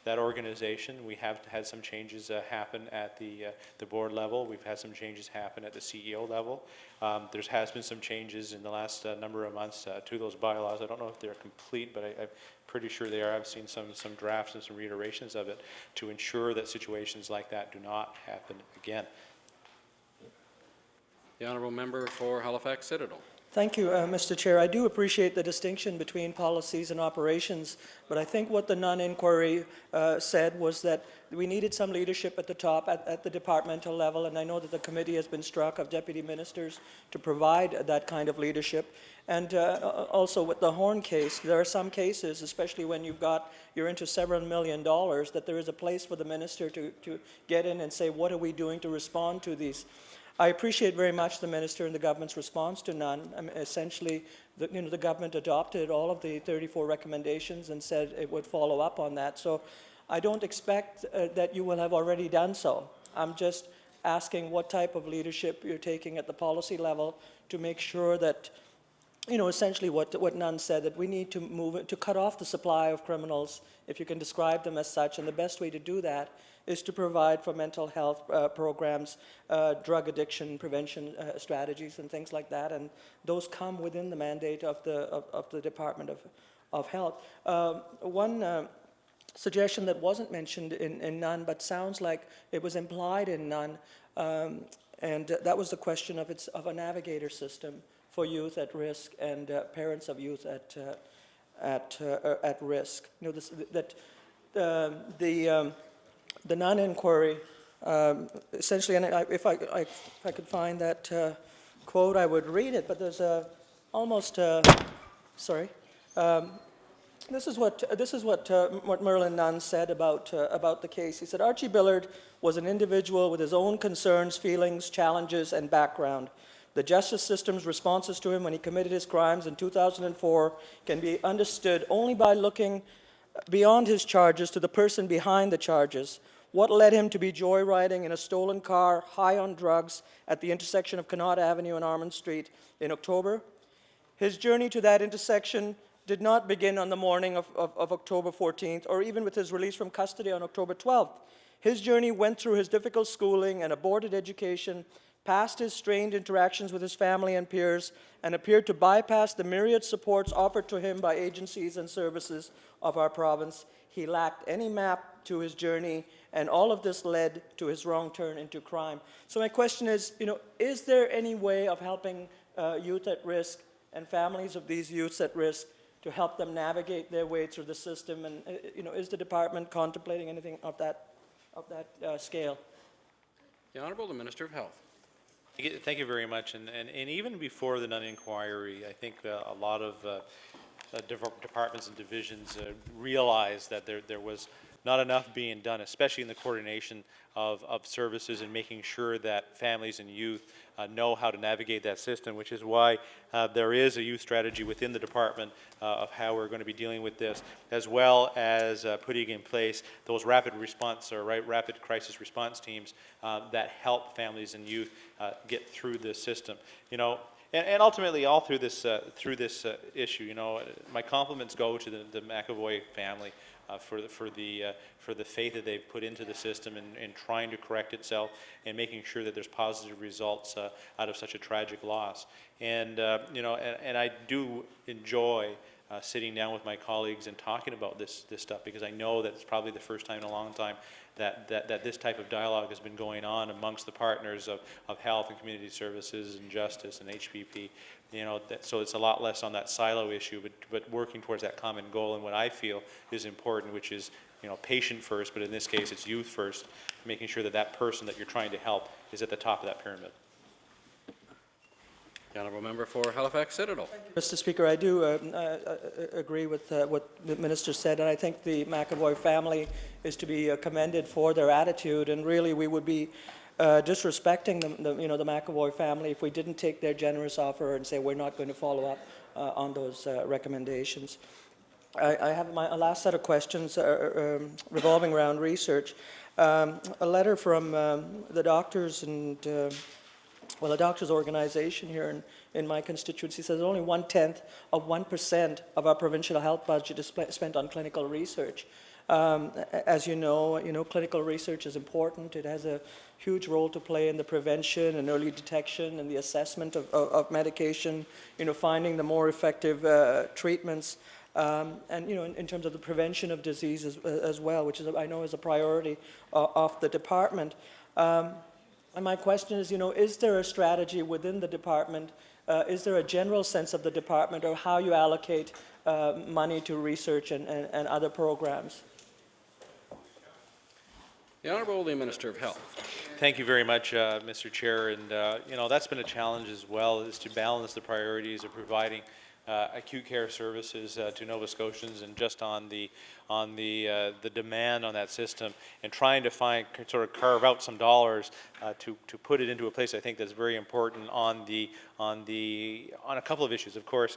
that organization. We have had some changes happen at the board level. We've had some changes happen at the CEO level. There has been some changes in the last number of months to those bylaws. I don't know if they're complete, but I'm pretty sure they are. I've seen some drafts and some reiterations of it to ensure that situations like that do not happen again. The honourable member for Halifax Citadel. Thank you, Mr. Chair. I do appreciate the distinction between policies and operations, but I think what the non-inquiry said was that we needed some leadership at the top, at the departmental level, and I know that the committee has been struck of deputy ministers to provide that kind of leadership. And also with the Horn case, there are some cases, especially when you're into several $1 million, that there is a place for the minister to get in and say, what are we doing to respond to these? I appreciate very much the minister and the government's response to none. I mean, essentially, the government adopted all of the 34 recommendations and said it would follow up on that. So I don't expect that you will have already done so. I'm just asking what type of leadership you're taking at the policy level to make sure that, essentially what Nunn said, that we need to move to cut off the supply of criminals, if you can describe them as such, and the best way to do that is to provide for mental health programs, drug addiction prevention strategies and things like that, and those come within the mandate of the Department of Health. One suggestion that wasn't mentioned in none, but sounds like it was implied in none, and that was the question of a navigator system for youth at risk and parents of youth at risk. The non-inquiry, essentially, and if I could find that quote, I would read it, but there's this is what Merlin Nunn said about the case. He said, Archie Billard was an individual with his own concerns, feelings, challenges, and background. The justice system's responses to him when he committed his crimes in 2004 can be understood only by looking beyond his charges to the person behind the charges. What led him to be joyriding in a stolen car, high on drugs, at the intersection of Connaught Avenue and Armand Street in October? His journey to that intersection did not begin on the morning of October 14th, or even with his release from custody on October 12th. His journey went through his difficult schooling and aborted education, past his strained interactions with his family and peers, and appeared to bypass the myriad supports offered to him by agencies and services of our province. He lacked any map to his journey, and all of this led to his wrong turn into crime. So my question is there any way of helping youth at risk and families of these youths at risk to help them navigate their way through the system? And is the department contemplating anything of that scale? The Honourable, the Minister of Health. Thank you very much. And even before the Nunn inquiry, I think a lot of departments and divisions realized that there was not enough being done, especially in the coordination of services and making sure that families and youth know how to navigate that system, which is why there is a youth strategy within the department of how we're going to be dealing with this, as well as putting in place those rapid crisis response teams that help families and youth get through this system. And ultimately, all through this issue, my compliments go to the McAvoy family for the faith that they've put into the system and trying to correct itself and making sure that there's positive results out of such a tragic loss. And and I do enjoy sitting down with my colleagues and talking about this stuff, because I know that it's probably the first time in a long time that this type of dialogue has been going on amongst the partners of health and community services and justice and HPP. So it's a lot less on that silo issue, but working towards that common goal and what I feel is important, which is patient first, but in this case it's youth first, making sure that person that you're trying to help is at the top of that pyramid. The Honourable Member for Halifax Citadel. Mr. Speaker, I do agree with what the Minister said, and I think the McAvoy family is to be commended for their attitude, and really we would be disrespecting the McAvoy family if we didn't take their generous offer and say we're not going to follow up on those recommendations. I have my last set of questions revolving around research. A letter from the doctors and a doctors' organization here in my constituency says only 1/10 of 1% of our provincial health budget is spent on clinical research. As you know, clinical research is important. It has a huge role to play in the prevention and early detection and the assessment of medication, finding the more effective treatments, and, in terms of the prevention of disease as well, which I know is a priority of the department. And my question is there a strategy within the department? Is there a general sense of the department or how you allocate money to research and other programs? The Honourable Minister of Health. Thank you very much, Mr. Chair. And, that's been a challenge as well, is to balance the priorities of providing acute care services to Nova Scotians, and just on the demand on that system, and trying to carve out some dollars to put it into a place I think that's very important on a couple of issues. Of course,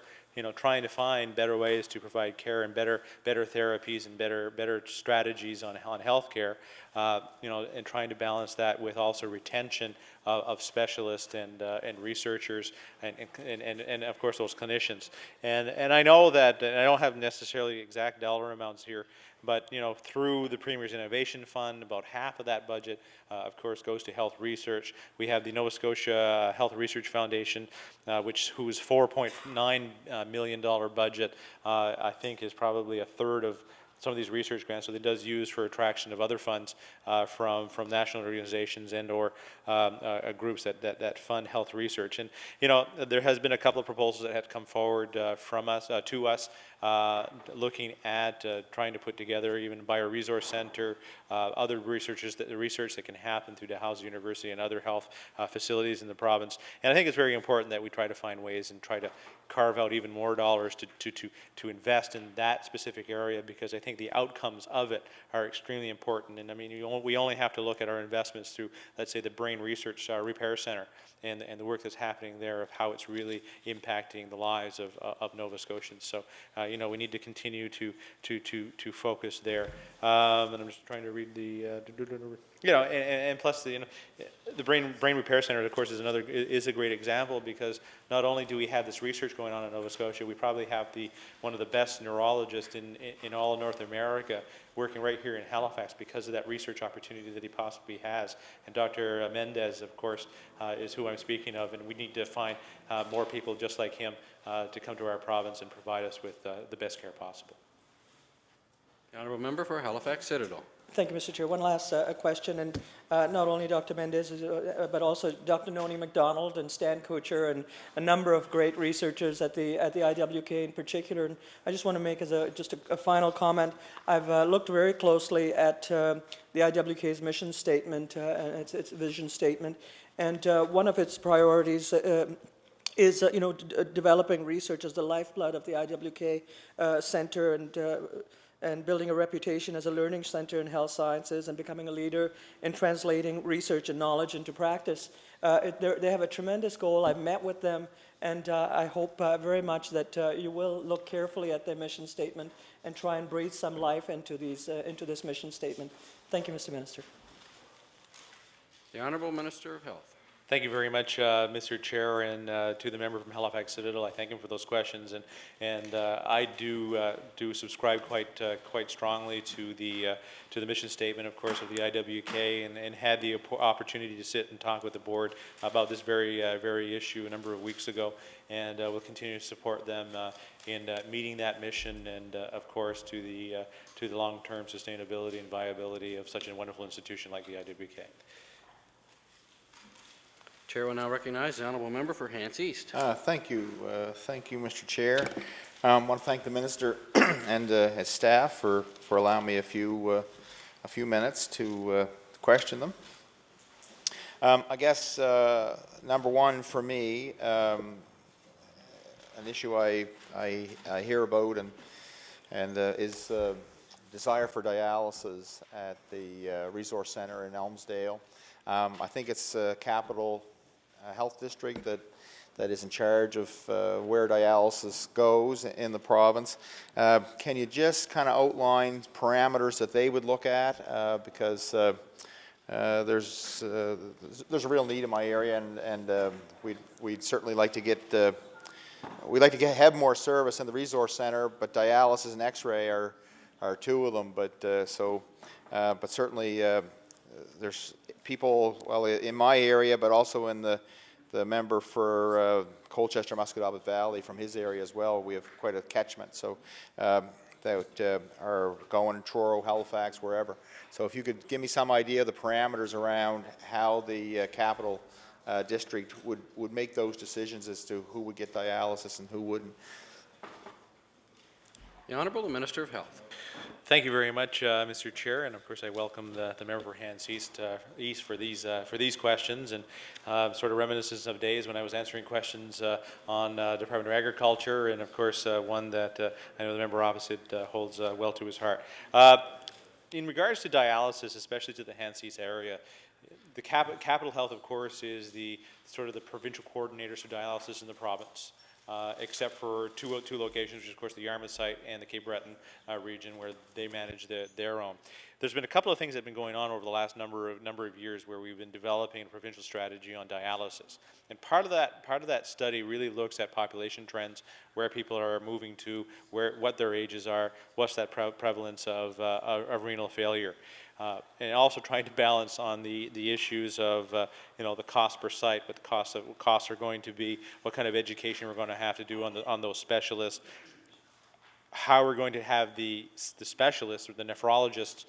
trying to find better ways to provide care and better therapies and better strategies on healthcare, and trying to balance that with also retention of specialists and researchers and of course those clinicians. And I know that, and I don't have necessarily exact dollar amounts here, but through the Premier's Innovation Fund, about half of that budget, of course, goes to health research. We have the Nova Scotia Health Research Foundation, whose $4.9 million budget, I think, is probably a third of some of these research grants, so it does use for attraction of other funds from national organizations and or groups that fund health research. And there has been a couple of proposals that have come forward from us to us, looking at trying to put together even bioresource center, other research that can happen through Dalhousie University and other health facilities in the province. And I think it's very important that we try to find ways and try to carve out even more dollars to invest in that specific area, because I think the outcomes of it are extremely important. And I mean, we only have to look at our investments through, let's say, the Brain Research Repair Center and the work that's happening there, of how it's really impacting the lives of Nova Scotians. So, we need to continue to focus there. And I'm just trying to read the, and plus the Brain Repair Center, of course, is a great example, because not only do we have this research going on in Nova Scotia, we probably have one of the best neurologists in all of North America working right here in Halifax because of that research opportunity that he possibly has. And Dr. Mendez, of course, is who I'm speaking of, and we need to find more people just like him to come to our province and provide us with the best care possible. The Honourable Member for Halifax Citadel. Thank you, Mr. Chair. One last question, and not only Dr. Mendez, but also Dr. Noni MacDonald and Stan Kuchar and a number of great researchers at the IWK in particular. And I just want to make just a final comment. I've looked very closely at the IWK's mission statement and its vision statement, and one of its priorities is developing research as the lifeblood of the IWK Centre, and building a reputation as a learning center in health sciences and becoming a leader in translating research and knowledge into practice. They have a tremendous goal. I've met with them, and I hope very much that you will look carefully at their mission statement and try and breathe some life into this mission statement. Thank you, Mr. Minister. The Honourable Minister of Health. Thank you very much, Mr. Chair, and to the member from Halifax Citadel. I thank him for those questions, and I do subscribe quite strongly to the mission statement, of course, of the IWK, and had the opportunity to sit and talk with the board about this very issue a number of weeks ago, and we'll continue to support them in meeting that mission, and of course to the long-term sustainability and viability of such a wonderful institution like the IWK. Chair will now recognize the Honourable Member for Hants East. Thank you, Mr. Chair. I want to thank the Minister and his staff for allowing me a few minutes to question them. I guess number one for me, an issue I hear about and is desire for dialysis at the resource centre in Elmsdale. I think it's Capital Health District that is in charge of where dialysis goes in the province. Can you just kind of outline parameters that they would look at, because there's a real need in my area, and we'd certainly like to get have more service in the resource centre, but dialysis and X-ray are two of them, but but certainly there's people, well, in my area, but also in the member for Colchester Musquodoboit Valley, from his area as well. We have quite a catchment, so that are going Truro, Halifax, wherever. So if you could give me some idea of the parameters around how the capital district would make those decisions as to who would get dialysis and who wouldn't. The Honourable the Minister of Health. Thank you very much, Mr. Chair, and of course I welcome the member for Hants East for these questions, and sort of reminiscence of days when I was answering questions on Department of Agriculture, and of course one that I know the member opposite holds well to his heart. In regards to dialysis, especially to the Hants East area, the Capital Health, of course, is the sort of the provincial coordinators for dialysis in the province. Except for two locations, which is of course the Yarmouth site and the Cape Breton region, where they manage their own. There's been a couple of things that have been going on over the last number of years where we've been developing a provincial strategy on dialysis. And part of that study really looks at population trends, where people are moving to, what their ages are, what's that prevalence of renal failure. And also trying to balance on the issues of the cost per site, what the costs are going to be, what kind of education we're going to have to do on those specialists, how we're going to have the specialists or the nephrologists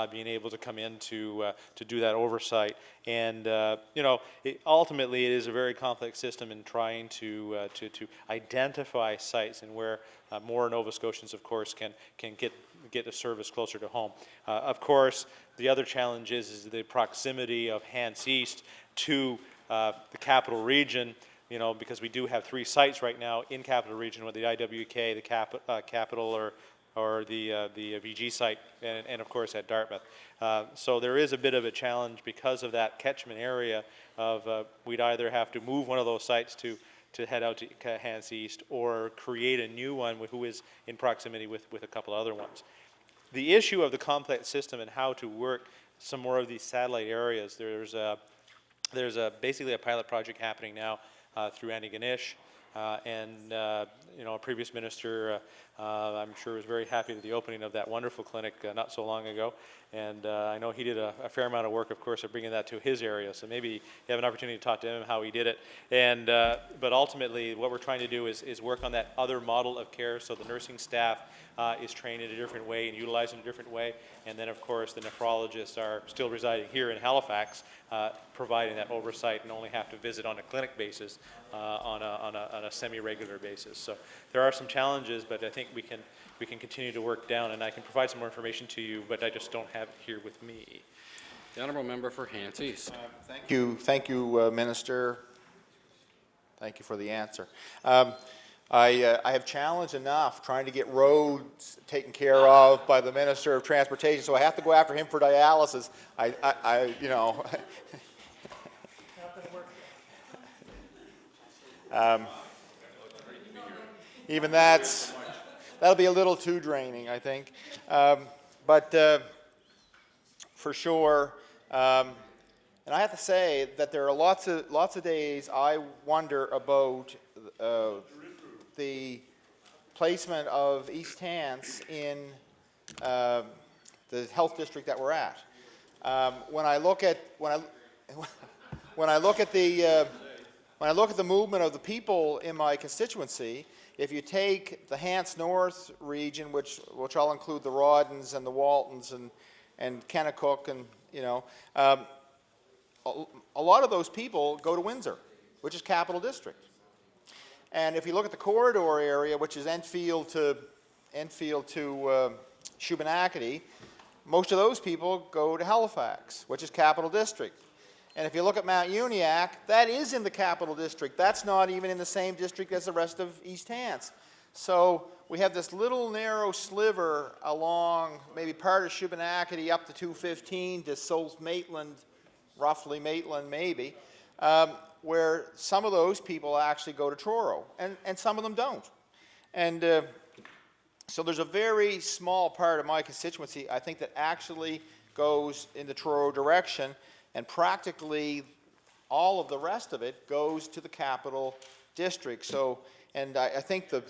being able to come in to do that oversight. And ultimately it is a very complex system in trying to identify sites and where more Nova Scotians, of course, can get the service closer to home. Of course, the other challenge is the proximity of Hants East to the capital region, because we do have 3 sites right now in capital region with the IWK, the capital or the VG site, and of course at Dartmouth. So there is a bit of a challenge because of that catchment area of we'd either have to move one of those sites to head out to Hants East or create a new one who is in proximity with a couple other ones. The issue of the complex system and how to work some more of these satellite areas, there's basically a pilot project happening now through Annie Ganesh, and a previous minister, I'm sure, was very happy with the opening of that wonderful clinic not so long ago, and I know he did a fair amount of work, of course, of bringing that to his area, so maybe you have an opportunity to talk to him how he did it. And but ultimately what we're trying to do is work on that other model of care, so the nursing staff is trained in a different way and utilized in a different way, and then of course the nephrologists are still residing here in Halifax, providing that oversight, and only have to visit on a clinic basis on a semi-regular basis. So there are some challenges, but I think we can continue to work down, and I can provide some more information to you, but I just don't have it here with me. The Honourable Member for Hants East. Thank you, Minister. Thank you for the answer. I have challenge enough trying to get roads taken care of by the Minister of Transportation, so I have to go after him for dialysis. Even that'll be a little too draining, I think. But for sure, and I have to say that there are lots of days I wonder about the placement of East Hants in the health district that we're at. When I look at the movement of the people in my constituency, if you take the Hants North region, which I'll include the Rawdons and the Waltons and Kennecook, and a lot of those people go to Windsor, which is capital district. And if you look at the corridor area, which is Enfield to Shubenacadie, most of those people go to Halifax, which is capital district. And if you look at Mount Uniacke, that is in the capital district. That's not even in the same district as the rest of East Hants. So we have this little narrow sliver along maybe part of Shubenacadie up to 215 to South Maitland, roughly Maitland maybe, where some of those people actually go to Truro, and some of them don't. And so there's a very small part of my constituency, I think, that actually goes in the Truro direction, and practically all of the rest of it goes to the capital district. So, and I think the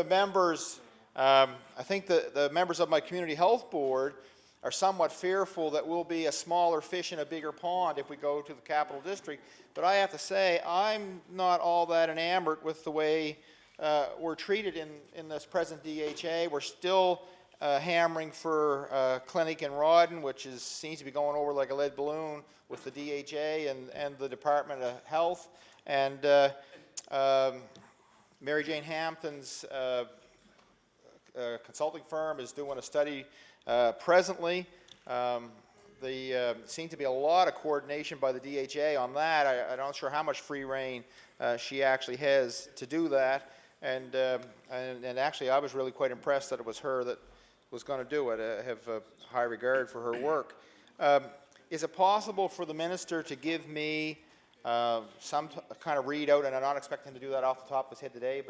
member's I think the members of my community health board are somewhat fearful that we'll be a smaller fish in a bigger pond if we go to the capital district. But I have to say, I'm not all that enamored with the way we're treated in this present DHA. We're still hammering for a clinic in Rawdon, which seems to be going over like a lead balloon with the DHA and the Department of Health. And Mary Jane Hampton's consulting firm is doing a study presently. There seems to be a lot of coordination by the DHA on that. I'm not sure how much free rein she actually has to do that. And actually, I was really quite impressed that it was her that was going to do it. I have high regard for her work. Is it possible for the minister to give me some kind of readout, and I'm not expecting to do that off the top of his head today,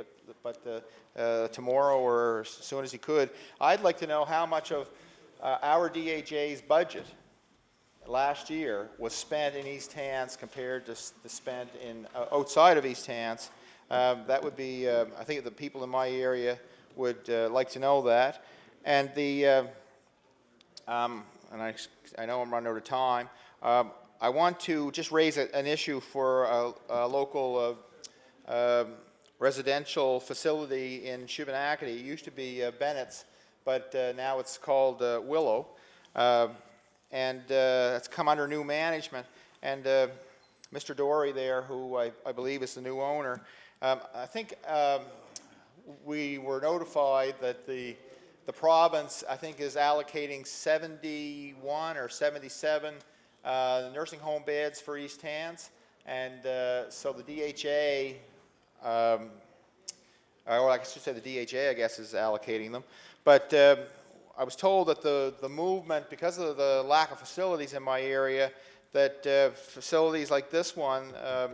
but tomorrow or as soon as he could. I'd like to know how much of our DHA's budget last year was spent in East Hants compared to the spent in outside of East Hants. That would be, I think the people in my area would like to know that. And I know I'm running out of time. I want to just raise an issue for a local residential facility in Shubenacadie. It used to be Bennett's, but now it's called Willow. And it's come under new management. And Mr. Dory there, who I believe is the new owner, I think we were notified that the province, I think, is allocating 71 or 77 nursing home beds for East Hants. And so the DHA, or I should say the DHA, I guess, is allocating them. But I was told that the movement, because of the lack of facilities in my area, that facilities like this one, a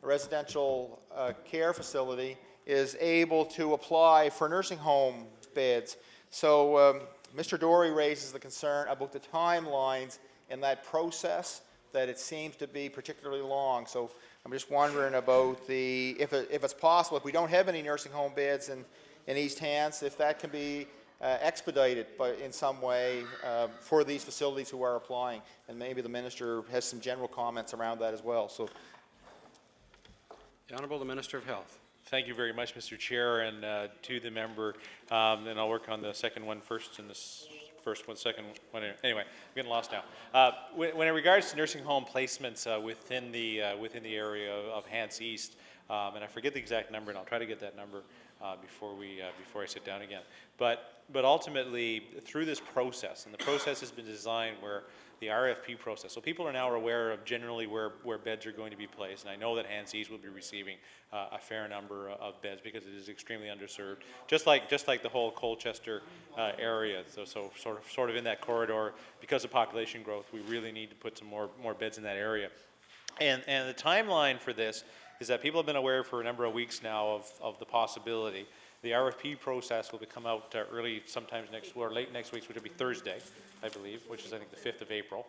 residential care facility, is able to apply for nursing home beds. So Mr. Dory raises the concern about the timelines in that process, that it seems to be particularly long. So I'm just wondering about if it's possible, if we don't have any nursing home beds in East Hants, if that can be expedited in some way for these facilities who are applying. And maybe the minister has some general comments around that as well. So, The Honourable the Minister of Health. Thank you very much, Mr. Chair, and to the member. And I'll work on the second one first and this first one, second one. Anyway, I'm getting lost now. When in regards to nursing home placements within the area of Hants East, and I forget the exact number, and I'll try to get that number before I sit down again. But ultimately, through this process, and the process has been designed where the RFP process, so people are now aware of generally where beds are going to be placed, and I know that Hants East will be receiving a fair number of beds because it is extremely underserved, just like the whole Colchester area. So sort of in that corridor, because of population growth, we really need to put some more beds in that area. And the timeline for this is that people have been aware for a number of weeks now of the possibility. The RFP process will come out sometimes late next week, which will be Thursday, I believe, which is I think the 5th of April.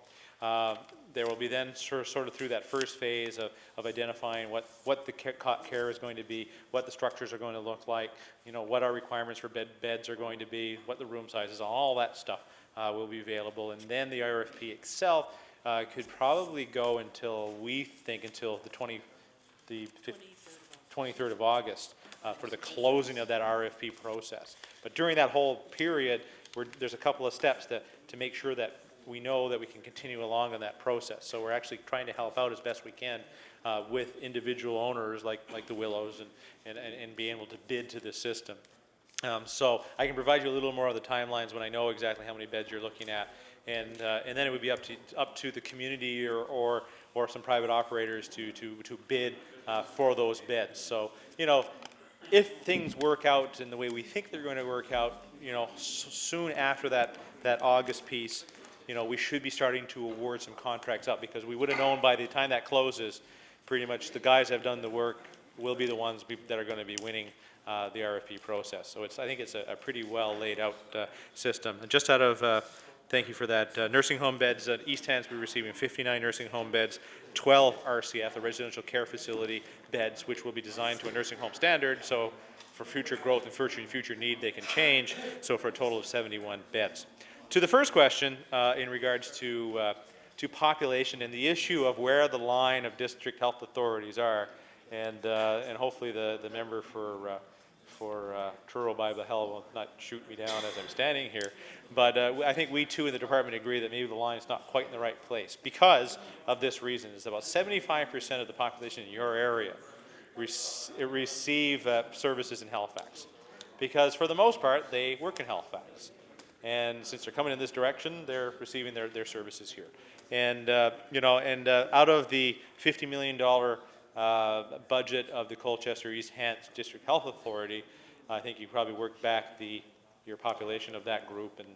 There will be then sort of through that first phase of identifying what the care is going to be, what the structures are going to look like, what our requirements for beds are going to be, what the room sizes, all that stuff will be available. And then the RFP itself could probably go until the 23rd of August for the closing of that RFP process. But during that whole period, there's a couple of steps to make sure that we know that we can continue along in that process. So we're actually trying to help out as best we can with individual owners like the Willows and be able to bid to the system. So I can provide you a little more of the timelines when I know exactly how many beds you're looking at. And then it would be up to the community or some private operators to bid for those beds. So, if things work out in the way we think they're going to work out, soon after that August piece, we should be starting to award some contracts up, because we would have known by the time that closes, pretty much the guys that have done the work will be the ones that are going to be winning the RFP process. So I think it's a pretty well laid out system. And just out of thank you for that. Nursing home beds at East Hants will be receiving 59 nursing home beds, 12 RCF, the residential care facility beds, which will be designed to a nursing home standard. So for future growth and future need, they can change, so for a total of 71 beds. To the first question, in regards to population and the issue of where the line of district health authorities are, and hopefully the member for Truro by the Hell will not shoot me down as I'm standing here, but I think we too in the department agree that maybe the line is not quite in the right place because of this reason. Is about 75% of the population in your area receive services in Halifax, because for the most part they work in Halifax, and since they're coming in this direction, they're receiving their services here. And out of the $50 million budget of the Colchester East Hants District Health Authority, I think you probably work back your population of that group, and